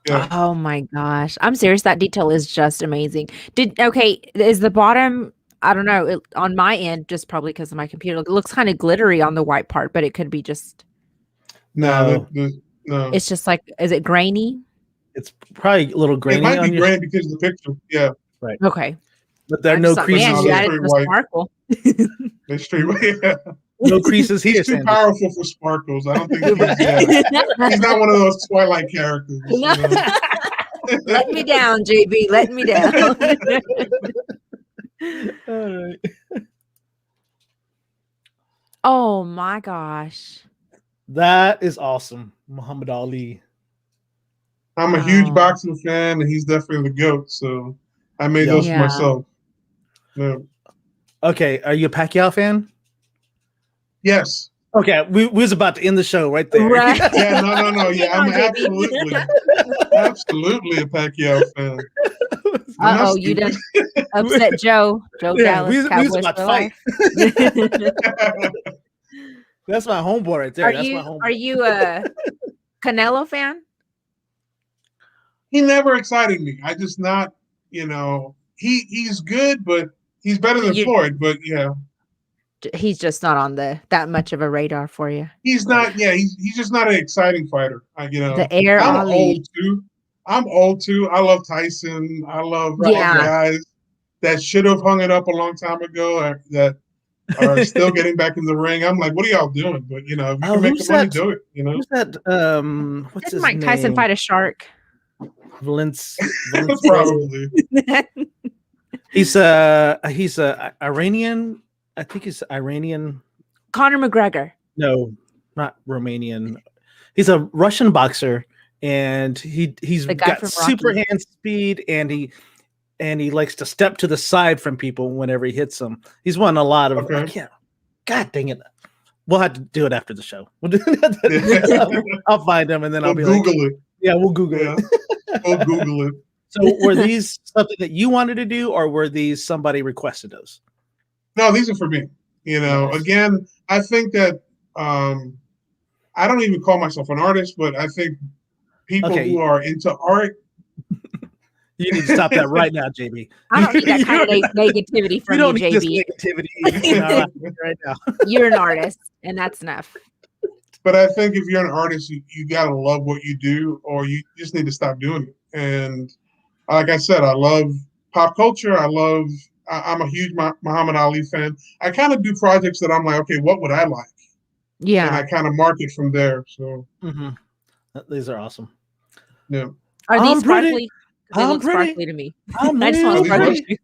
Yeah. Oh my gosh. I'm serious. That detail is just amazing. Is the bottom, I don't know, on my end, just probably because of my computer, it looks kind of glittery on the white part, but it could be just. No. It's just like, is it grainy? It's probably a little grainy. It might on be your... grainy because of the picture. Yeah. Right. Okay. But there are I no just thought, creases. man, you here. added Straight the white. sparkle. They're straight white. Yeah. No creases here, He's too Sandy. powerful for sparkles. I don't think he's not one of those Twilight characters. Let me down, JB. Let me down. All right. Oh my gosh. That is awesome. Muhammad Ali. I'm a huge boxing fan, and he's definitely the GOAT. So I made those for myself. Yeah. Okay, are you a Pacquiao fan? Yes. Okay, we was about to end the show right there. Right. Yeah, no. Yeah, I'm absolutely a Pacquiao fan. Uh-oh, you done upset Joe. Joe Dallas, we was Cowboys about to for fight. life. That's my homeboy right there. That's my homeboy. Are you a Canelo fan? He never excited me. I just not, he's good, but he's better than Floyd. But yeah, he's just not on that much of a radar for you. He's not. Yeah, he's just not an exciting fighter. The Air I'm Ali. old too. I love Tyson. I love guys that should have hung it up a long time ago. That are still getting back in the ring. I'm like, what are y'all doing? But if you can make the money, do it. Who's that? What's his Mike name? Tyson fight a shark? Valence probably. He's a Iranian. I think he's Iranian. Conor McGregor. No, not Romanian. He's a Russian boxer, and he's got super hand speed, and he likes to step to the side from people whenever he hits them. He's won a lot of. God dang it! We'll have to do it after the show. We'll do I'll find him, and then I'll be Google it. Yeah, we'll Google it. We'll Google it. So were these something that you wanted to do, or were these somebody requested those? No, these are for me. Again, I think that I don't even call myself an artist, but I think people who are into art. You need to stop that right now, JB. I don't need that kind of negativity from you, JB. Need this negativity right now. You're an artist, and that's enough. But I think if you're an artist, you gotta love what you do, or you just need to stop doing it. And like I said, I love pop culture. I'm a huge Muhammad Ali fan. I kind of do projects that I'm like, okay, what would I like? Yeah. And I kind of mark it from there. So these are awesome. Yeah. Are these sparkly? They look sparkly to me. I just want sparkly.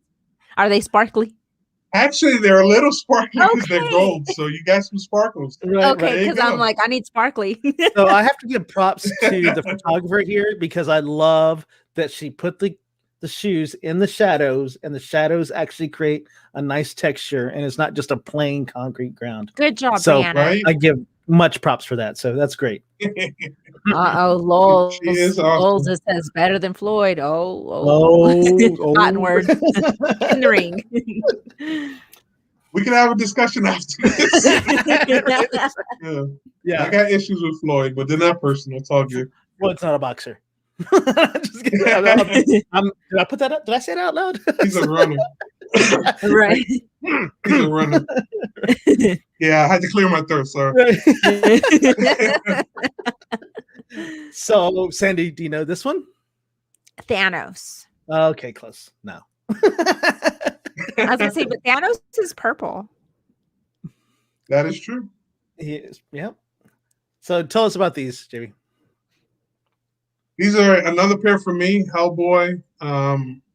Are they sparkly? Actually, they're a little sparkly because they're gold. So you got some sparkles. Okay, because I'm like, I need sparkly. So I have to give props to the photographer here, because I love that she put the shoes in the shadows, and the shadows actually create a nice texture, and it's not just a plain concrete ground. Good job, so Brianna. I give much props for that. So that's great. Lowell. She is awesome. Lowell just says better than Floyd. Cotton word in the ring. We can have a discussion after this. Yeah. I got issues with Floyd, but they're not personal. It's all good. Well, it's not a boxer. Just kidding. Did I put that up? Did I say it out loud? He's a runner. Right. He's a runner. Yeah, I had to clear my throat, sorry. So, Sandy, do you know this one? Thanos. Okay, close. No. I was gonna say, but Thanos is purple. That is true. He is. Yep. So tell us about these, JB. These are another pair for me, Hellboy.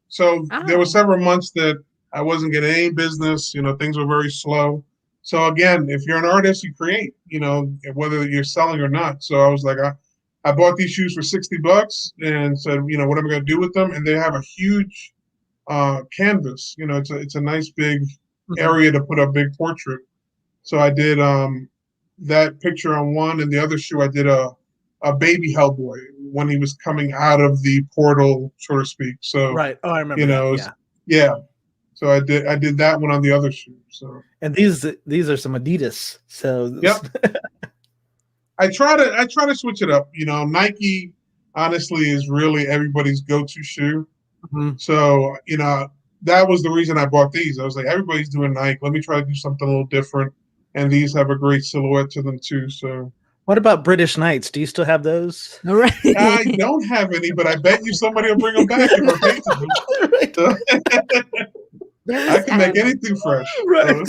So there were several months that I wasn't getting any business. Things were very slow. So again, if you're an artist, you create. Whether you're selling or not. So I was like, I bought these shoes for $60 and said, what am I going to do with them? And they have a huge canvas. It's a nice big area to put a big portrait. So I did that picture on one, and the other shoe I did a baby Hellboy when he was coming out of the portal, so to speak. So right. Oh, I remember. That. Yeah. So I did that one on the other shoe. So and these are some Adidas. So yep. I try to switch it up. Nike honestly is really everybody's go-to shoe. Mm-hmm. So that was the reason I bought these. I was like, everybody's doing Nike. Let me try to do something a little different. And these have a great silhouette to them too. So. What about British Knights? Do you still have those? Right. I don't have any, but I bet you somebody will bring them back if I pay them. So, I can make anything fresh. Right.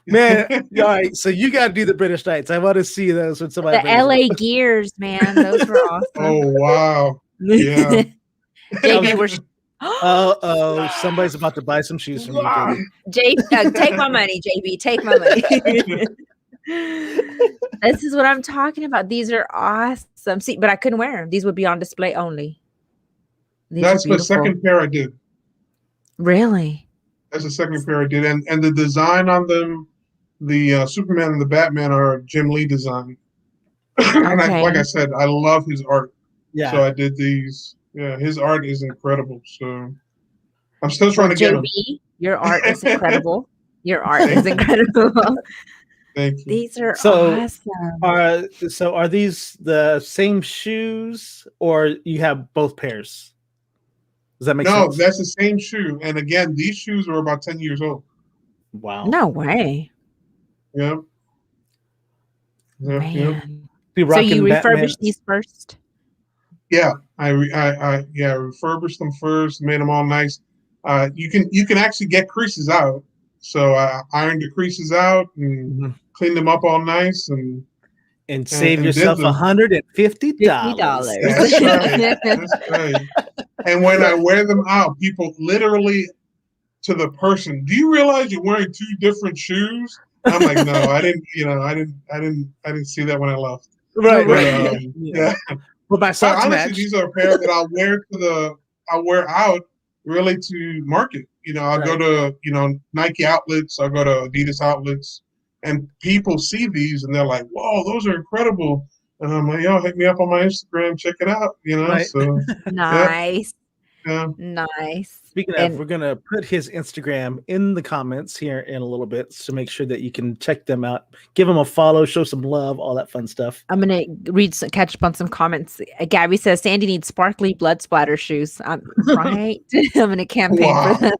Man, all right. So you got to do the British Knights. I want to see those when somebody. The LA Gears, man. Those were awesome. Oh, wow. Yeah. JB, we're. Somebody's about to buy some shoes from you, JB. Take my money, JB. Take my money. This is what I'm talking about. These are awesome. See, but I couldn't wear them. These would be on display only. That's the second pair I did. Really? That's the second pair I did, and the design on them, the Superman and the Batman are Jim Lee design. And like I said, I love his art. Yeah. So I did these. Yeah, his art is incredible. So I'm still trying to get him. Your art is incredible. Your art is incredible. Thank you. These are awesome. So are these the same shoes, or you have both pairs? Does that make sense? No, that's the same shoe. And again, these shoes are about 10 years old. Wow. No way. Yep. Man. So you refurbished these first? Yeah, I refurbished them first, made them all nice. You can actually get creases out. So I ironed the creases out and cleaned them up all nice and save yourself $150. That's right. That's right. And when I wear them out, people literally to the person, do you realize you're wearing two different shoes? I'm like, no, I didn't. I didn't see that when I left. Right. But, yeah. But my socks honestly, match. These are a pair that I'll wear out really to market. I'll go to Nike outlets, I'll go to Adidas outlets, and people see these and they're like, "Whoa, those are incredible!" And I'm like, "Yo, hit me up on my Instagram, check it out." Right. So nice. Yeah. Nice. Speaking of, we're gonna put his Instagram in the comments here in a little bit to make sure that you can check them out, give them a follow, show some love, all that fun stuff. I'm gonna catch up on some comments. Gabby says Sandy needs sparkly blood splatter shoes. Right? I'm gonna campaign for them.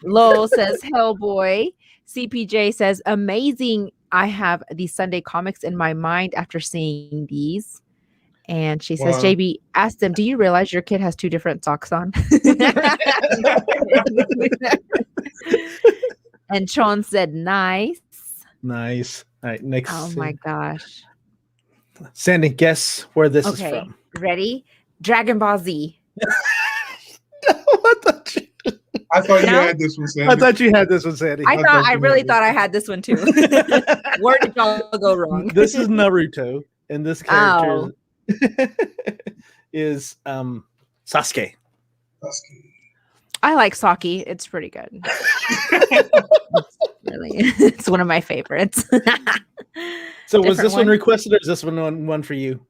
Lowell says Hellboy. CPJ says amazing. I have the Sunday comics in my mind after seeing these. And she says, JB, ask them, do you realize your kid has two different socks on? And Sean said, nice. Nice. All right, next. Oh my gosh. Sandy, guess where this is from. Ready? Dragon Ball Z. I thought you had this one, Sandy. I thought you had this one, Sandy. I really thought I had this one too. Where did y'all go wrong? This is Naruto, and this character is Sasuke. I like Saki. It's pretty good. It's one of my favorites. So was this one requested, or is this one for you?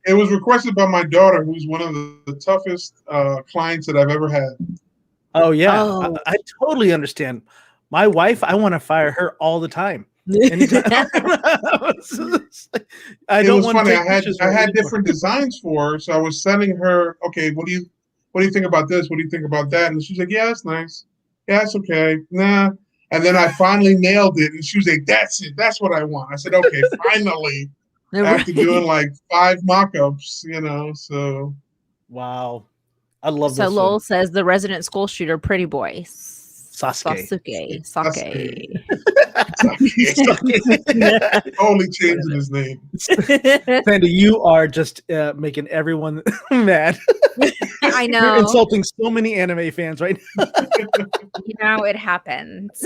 It was requested by my daughter, who's one of the toughest clients that I've ever had. Oh yeah, I totally understand. My wife, I want to fire her all the time. I don't want funny. to I had different designs for her, so I was sending her. Okay, what do you think about this? What do you think about that? And she's like, yeah, that's nice. Yeah, it's okay. Nah. And then I finally nailed it, and she was like, that's it. That's what I want. I said, okay, finally. After doing like 5 mock-ups, so. Wow. I love this. So Lowell says the resident school shooter, pretty boy. Sasuke. Totally changing his name. Sandy, you are just making everyone mad. I You're know. insulting so many anime fans right now. You know, it happens.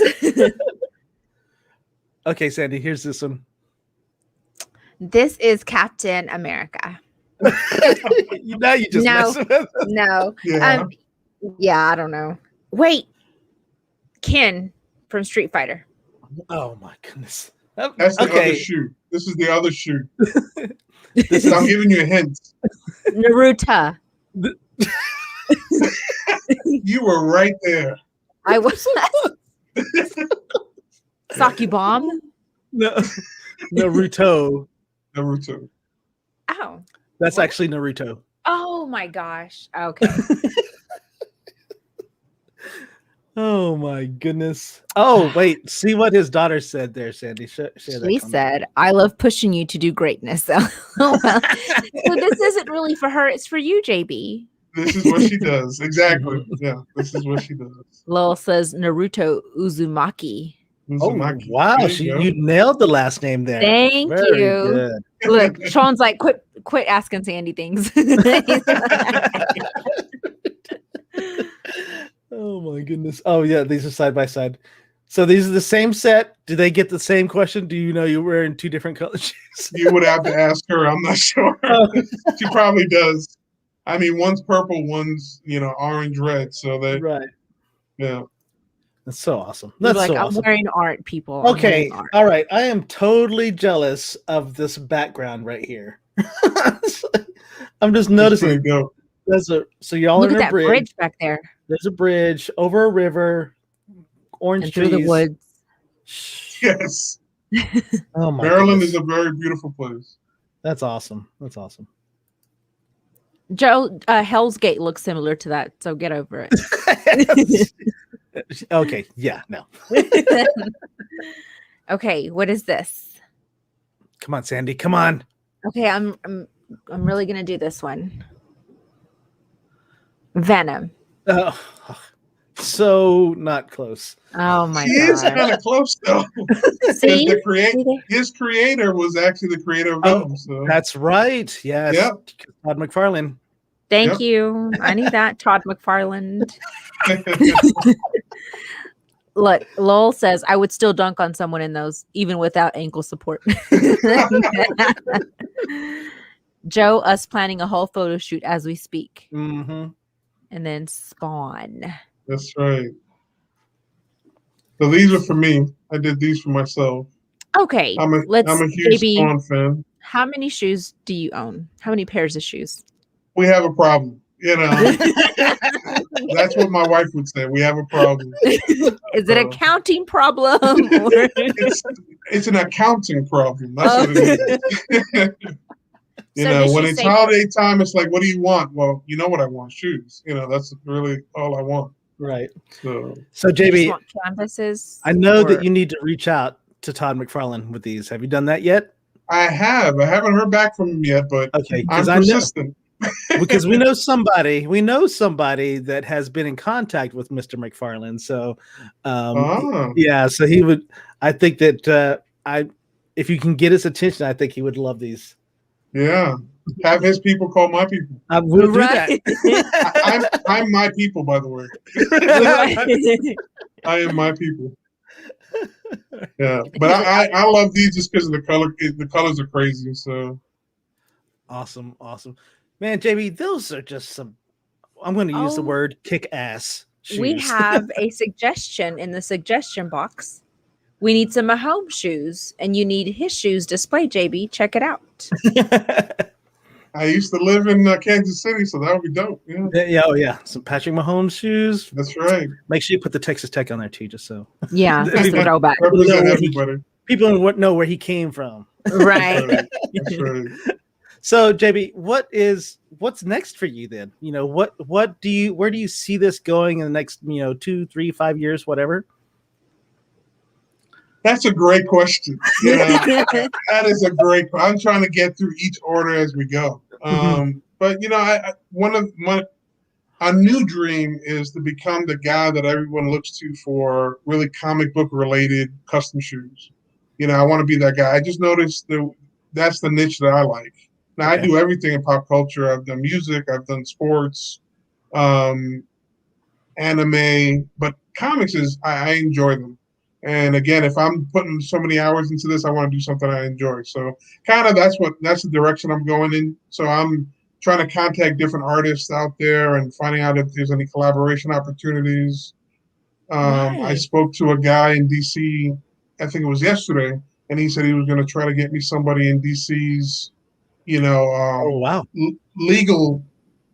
Okay, Sandy, here's this one. This is Captain America. Now you just No. mess with us. No. Yeah. Yeah, I don't know. Wait. Ken from Street Fighter. Oh my goodness. That's the other shoe. This is the other shoe. I'm giving you a hint. Naruto. You were right there. I was. Saki Bomb. No, Naruto. Naruto. Oh. That's What? actually Naruto. Oh my gosh. Okay. Oh my goodness. Oh wait, see what his daughter said there, Sandy. Share that She comment. said, "I love pushing you to do greatness." So this isn't really for her; it's for you, JB. This is what she does. Exactly. Yeah, this is what she does. Lowell says Naruto Uzumaki. Oh Uzumaki. wow, There you go. you nailed the last name there. Thank Very you. good. Look, Sean's like, quit asking Sandy things. Oh my goodness. Oh yeah, these are side by side. So these are the same set. Do they get the same question? Do you know you're wearing two different color shoes? You would have to ask her. I'm not sure. She probably does. I mean, one's purple, one's orange, red. So that Right. yeah. That's so awesome. You're That's like, so I'm awesome. wearing art, people. I'm Okay. wearing art. All right. I am totally jealous of this background right here. I'm just That's noticing. pretty dope. So y'all Look are at in a that bridge. bridge back there There's a bridge over a river. Orange and trees. through the woods. Yes. Oh my Maryland goodness. is a very beautiful place. That's awesome. That's awesome. Joe, Hell's Gate looks similar to that, so get over it. Okay. Yeah. No. Okay, what is this? Come on, Sandy. Come on. Okay, I'm really gonna do this one. Venom. Oh, so not close. Oh my She is god! kind of close though. See, His creator was actually the creator of Venom. So That's right. Yes. Yep. Todd McFarlane. thank Yep. you. I need that, Todd McFarland. Look, Lowell says I would still dunk on someone in those, even without ankle support. Joe, us planning a whole photo shoot as we speak, Mm-hmm. and then Spawn. That's right. So these are for me. I did these for myself. Okay, I'm a huge JB, Spawn fan. how many shoes do you own? How many pairs of shoes? We have a problem. That's what my wife would say. We have a problem. Is it a counting problem? Or... It's an accounting problem. That's what it is. When it's holiday time, it's like, what do you want? Well, you know what I want? Shoes. That's really all I want. Right. So You JB, just want canvases. I know or- that you need to reach out to Todd McFarlane with these. Have you done that yet? I have. I haven't heard back from him yet, but Okay, I'm because I know persistent. because we know somebody that has been in contact with Mr. McFarlane. So, yeah, so he would. I think that if you can get his attention, I think he would love these. Yeah, have his people call my people. I will do that. I'm my people, by the way. I am my people. Yeah, but I love these just because of the color. The colors are crazy. So awesome. Man, JB, those are just some. I'm going to use the word kick ass. We have a suggestion in the suggestion box. We need some Mahomes shoes, and you need his shoes displayed, JB. Check it out. I used to live in Kansas City, so that would be dope. Yeah. Oh yeah, some Patrick Mahomes shoes. That's right. Make sure you put the Texas Tech on there too, just so. Yeah, that's the throwback. Represent everybody. People know where he came from. Right. That's right. So JB, what's next for you then? Where do you see this going in the next 2, 3, 5 years, whatever? That's a great question. That is a great. I'm trying to get through each order as we go. But a new dream is to become the guy that everyone looks to for really comic book related custom shoes. I want to be that guy. I just noticed that's the niche that I like. Now I do everything in pop culture. I've done music, I've done sports, anime, but comics I enjoy them. And again, if I'm putting so many hours into this, I want to do something I enjoy. So kind of that's the direction I'm going in. So I'm trying to contact different artists out there and finding out if there's any collaboration opportunities. I spoke to a guy in DC, I think it was yesterday, and he said he was going to try to get me somebody in DC's, legal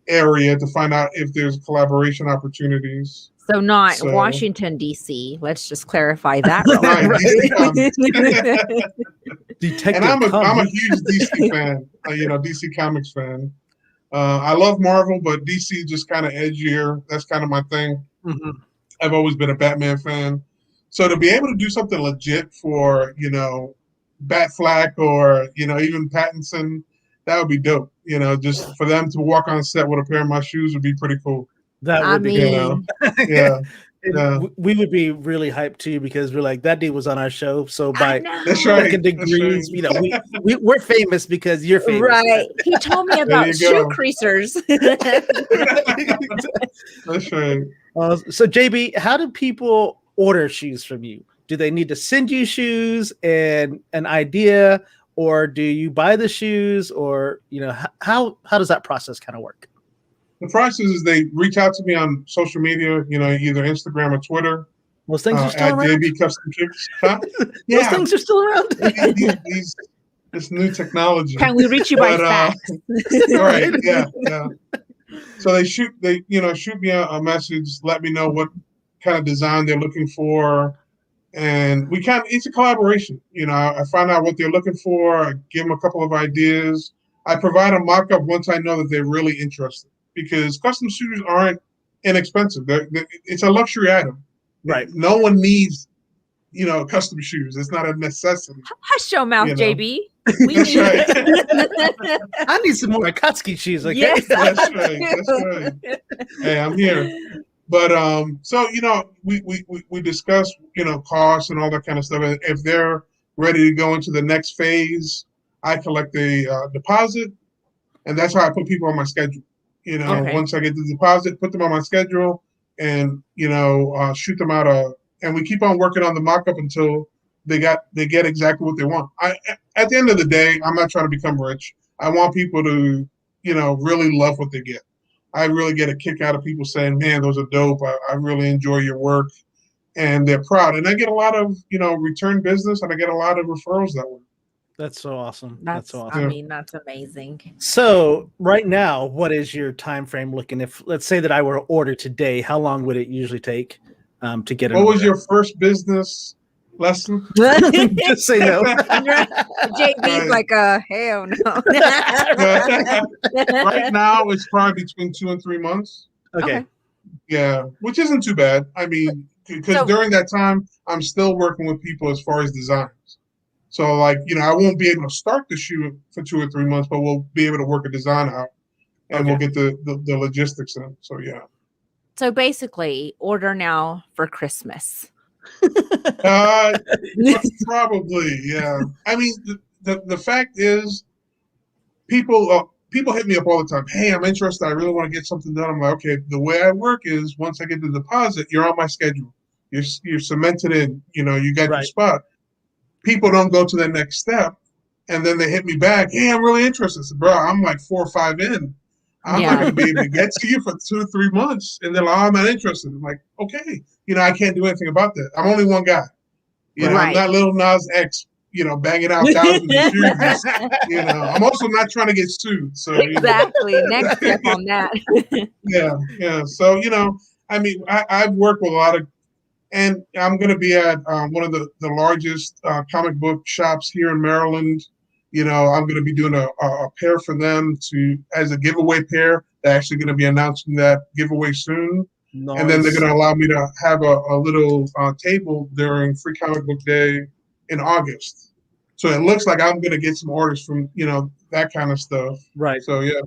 area to find out if there's collaboration opportunities. So not Washington, D.C. Let's just clarify that. Detective and I'm a huge DC fan, DC Comics fan. I love Marvel, but DC just kind of edgier. That's kind of my thing. Mm-hmm. I've always been a Batman fan. So to be able to do something legit for, Batfleck or, even Pattinson, that would be dope. Just for them to walk on set with a pair of my shoes would be pretty cool. That would be, yeah. We would be really hyped too because we're like that dude was on our show. So by second degrees, we're famous because you're famous. Right. He told me about shoe creasers. That's right. So JB, how do people order shoes from you? Do they need to send you shoes and an idea, or do you buy the shoes, or how does that process kind of work? The process is they reach out to me on social media, either Instagram or Twitter. Those things are still at around. JB Kustom Kickz. Huh? Those things are still around. This new technology. Can we reach you by fax? Right. Yeah. So they shoot me a message, let me know what kind of design they're looking for, and it's a collaboration. I find out what they're looking for. I give them a couple of ideas. I provide a mock-up once I know that they're really interested. Because custom shoes aren't inexpensive. It's a luxury item. Right. No one needs, custom shoes. It's not a necessity. Hush your mouth, JB. We That's need right. I need some more Akatsuki shoes. Okay? Yes, That's right. Hey, I'm here. But so we discuss costs and all that kind of stuff. And if they're ready to go into the next phase, I collect a deposit, and that's how I put people on my schedule. Once I get the deposit, put them on my schedule, and shoot them out and we keep on working on the mock-up until they get exactly what they want. At the end of the day, I'm not trying to become rich. I want people to really love what they get. I really get a kick out of people saying, "Man, those are dope. I really enjoy your work," and they're proud. And I get a lot of return business, and I get a lot of referrals that way. That's so awesome. That's so awesome. I mean, that's amazing. So right now, what is your time frame looking? If let's say that I were to order today, how long would it usually take to get it? What was your first business lesson? Just say no. JB's like, hell no. Right now, it's probably between 2 and 3 months. Okay. Yeah, which isn't too bad. I mean, because during that time, I'm still working with people as far as designs. So, I won't be able to start the shoot for 2 or 3 months, but we'll be able to work a design out, and we'll get the logistics in. So, yeah. So, basically, order now for Christmas. Probably, yeah. I mean, the fact is, people hit me up all the time. Hey, I'm interested. I really want to get something done. I'm like, okay. The way I work is once I get the deposit, you're on my schedule. You're cemented in. You got your spot. People don't go to the next step, and then they hit me back. Hey, I'm really interested. I said, bro, I'm like 4 or 5 in. I'm not going to be able to get to you for 2 or 3 months. And they're like, oh, I'm not interested. I'm like, okay. I can't do anything about that. I'm only one guy. I'm not Lil Nas X, banging out thousands of shoes. I'm also not trying to get sued. So exactly. Next step on that. Yeah. So, I mean, I've worked with a lot of, and I'm going to be at one of the largest comic book shops here in Maryland. I'm going to be doing a pair for them as a giveaway pair. They're actually going to be announcing that giveaway soon. Nice. And then they're going to allow me to have a little table during Free Comic Book Day in August. So it looks like I'm going to get some orders from, that kind of stuff. Right. So, yeah.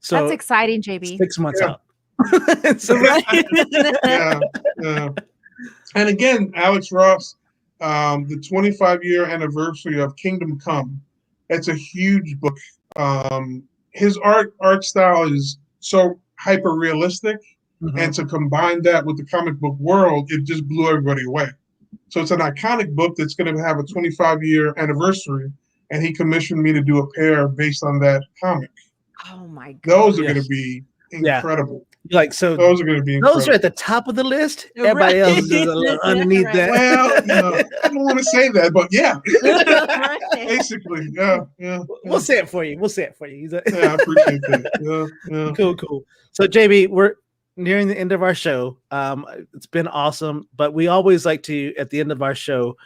So that's exciting, JB. 6 months out. Yeah, yeah. And again, Alex Ross, the 25-year anniversary of Kingdom Come. It's a huge book. His art style is so hyper realistic, and to combine that with the comic book world, it just blew everybody away. So it's an iconic book that's going to have a 25-year anniversary, and he commissioned me to do a pair based on that comic. Oh my god. Those are going to be incredible. Like, so those are going to be incredible. Those are at the top of the list. Everybody else is a little underneath that. Well, I don't want to say that, but yeah. Basically, yeah. We'll say it for you. Yeah, I appreciate that. Yeah. Cool. So JB, we're nearing the end of our show. It's been awesome, but we always like to, at the end of our show,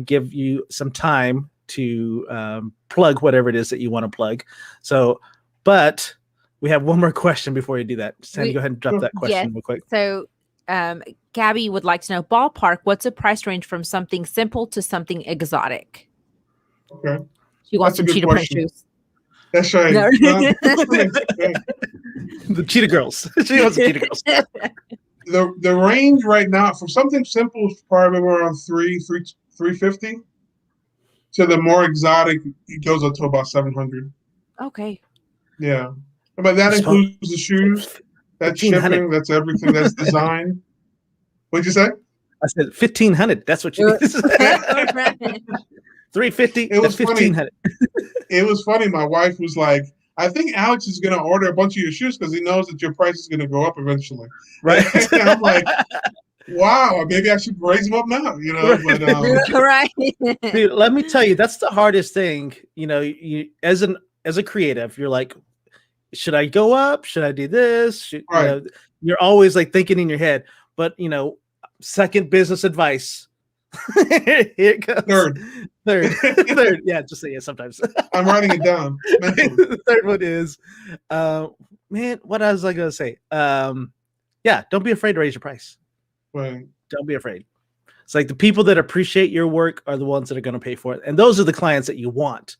give you some time to plug whatever it is that you want to plug. So, but we have one more question before you do that. Sandy, go ahead and drop that question real quick. So Gabby would like to know, ballpark, what's a price range from something simple to something exotic? Okay. She wants some cheetah print shoes. That's right. No. The cheetah girls. She wants the cheetah girls. The range right now for something simple is probably around $350. To the more exotic, it goes up to about $700. Okay. Yeah. But that includes the shoes, that's shipping, that's everything, that's design. What'd you say? I said 1,500. That's what you said. 350. It was funny. 1,500. It was funny. My wife was like, I think Alex is going to order a bunch of your shoes because he knows that your price is going to go up eventually. Right. And I'm like, wow, maybe I should raise them up now, But, right. Dude, let me tell you, that's the hardest thing. You as a creative, you're like, should I go up? Should I do this? Right. You're always like thinking in your head. But second business advice. Here it goes. Third. Yeah, just say it sometimes. I'm writing it down. The third one is, man, what was I gonna say? Don't be afraid to raise your price. Right. Don't be afraid. It's like the people that appreciate your work are the ones that are going to pay for it, and those are the clients that you want.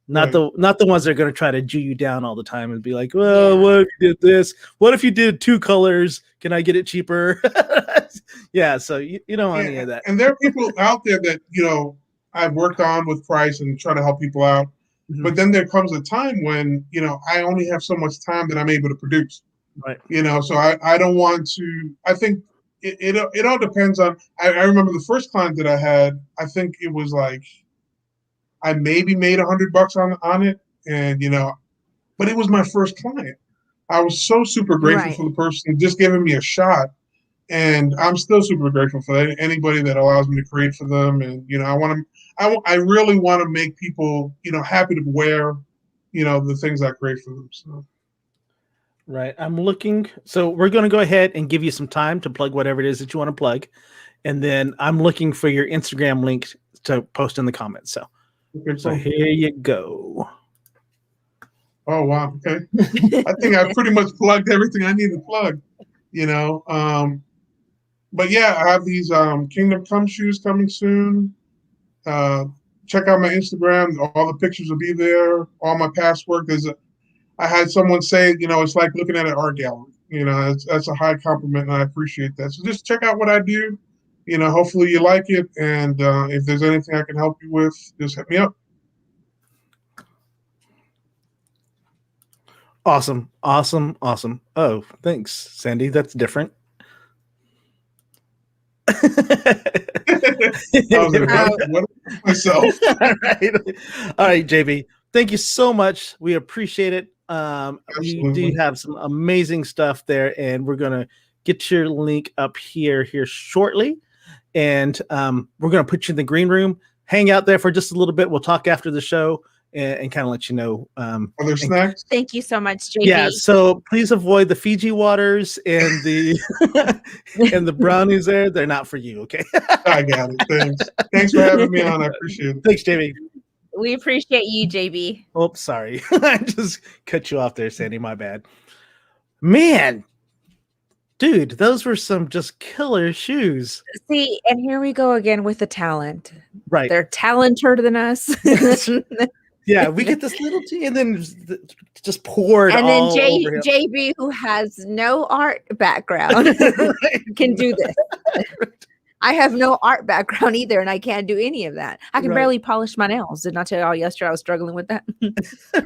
Not the ones that are going to try to Jew you down all the time and be like, well, what if you did this? What if you did 2 colors? Can I get it cheaper? Yeah, so you don't want any of that. And there are people out there that, I've worked on with price and try to help people out. Mm-hmm. But then there comes a time when, I only have so much time that I'm able to produce. Right. So I don't want to, I think it all depends on, I remember the first client that I had, I think it was like, I maybe made $100 on it, and but it was my first client. I was so super grateful for the person just giving me a shot, and I'm still super grateful for anybody that allows me to create for them. And I really want to make people happy to wear the things I create for them. So. Right, I'm looking. So we're going to go ahead and give you some time to plug whatever it is that you want to plug, and then I'm looking for your Instagram link to post in the comments. So. Okay, so here you go. Oh wow! Okay, I think I pretty much plugged everything I need to plug. But yeah, I have these Kingdom Come shoes coming soon. Check out my Instagram; all the pictures will be there. All my past work. I had someone say, it's like looking at an art gallery. That's a high compliment, and I appreciate that. So just check out what I do. Hopefully you like it. And if there's anything I can help you with, just hit me up. Awesome. Oh, thanks, Sandy. That's different. Myself. All right, JB. Thank you so much. We appreciate it. You do have some amazing stuff there, and we're going to get your link up here shortly. And we're going to put you in the green room, hang out there for just a little bit. We'll talk after the show and kind of let you know. Are there snacks? Thank you so much, JB. Yeah, so please avoid the Fiji waters and the and the brownies there. They're not for you, okay? I got it. Thanks for having me on. I appreciate it. Thanks, JB. We appreciate you, JB. Oh, sorry. I just cut you off there, Sandy. My bad. Man. Dude, those were some just killer shoes. See, and here we go again with the talent. Right. They're talenter than us. Yeah, we get this little tea and then just poured And then all over him. JB, who has no art background, can do this. I have no art background either, and I can't do any of that. I can barely polish my nails. Didn't I tell y'all yesterday I was struggling with that?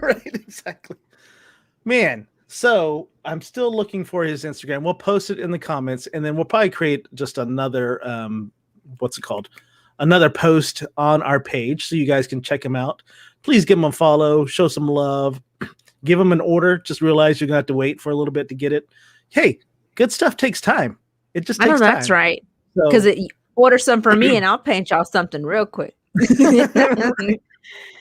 Right, exactly. Man, so I'm still looking for his Instagram. We'll post it in the comments, and then we'll probably create just another another post on our page so you guys can check him out. Please give him a follow, show some love, give him an order. Just realize you're gonna have to wait for a little bit to get it. Hey, good stuff takes time. It just takes time. That's right. Because order some for me and I'll paint y'all something real quick.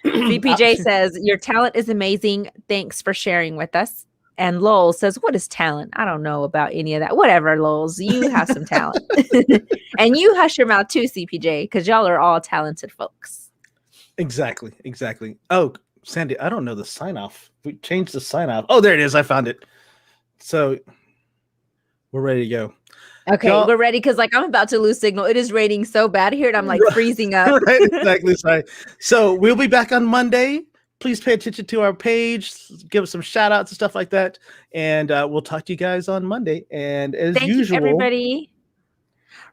VPJ says, your talent is amazing. Thanks for sharing with us. And Lowell says, what is talent? I don't know about any of that. Whatever, Lowell's. You have some talent. And you hush your mouth too, CPJ, because y'all are all talented folks. Exactly. Oh, Sandy, I don't know the sign off. We changed the sign off. Oh, there it is. I found it. So we're ready to go. Okay, we're ready because I'm about to lose signal. It is raining so bad here, and I'm freezing up. Right, exactly. Sorry. So we'll be back on Monday. Please pay attention to our page. Give us some shout outs and stuff like that. And we'll talk to you guys on Monday. And as Thank usual, you, everybody.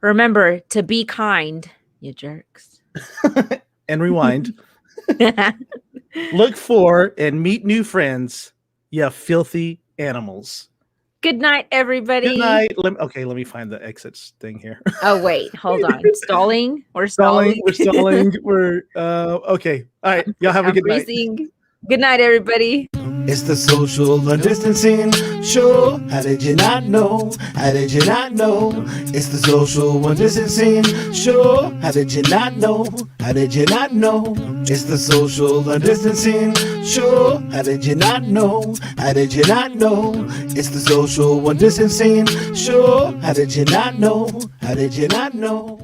Remember to be kind, you jerks. And rewind. Look for and meet new friends, you filthy animals. Good night, everybody. Good night. Let me find the exits thing here. Oh, wait. Hold on. Stalling? We're stalling. stalling. We're okay. All right. Y'all have a good night. Good night, everybody. It's the social undistancing show. How did you not know? How did you not know? It's the social undistancing show. How did you not know? How did you not know? It's the social undistancing show. How did you not know? How did you not know? It's the social undistancing show. How did you not know? How did you not know?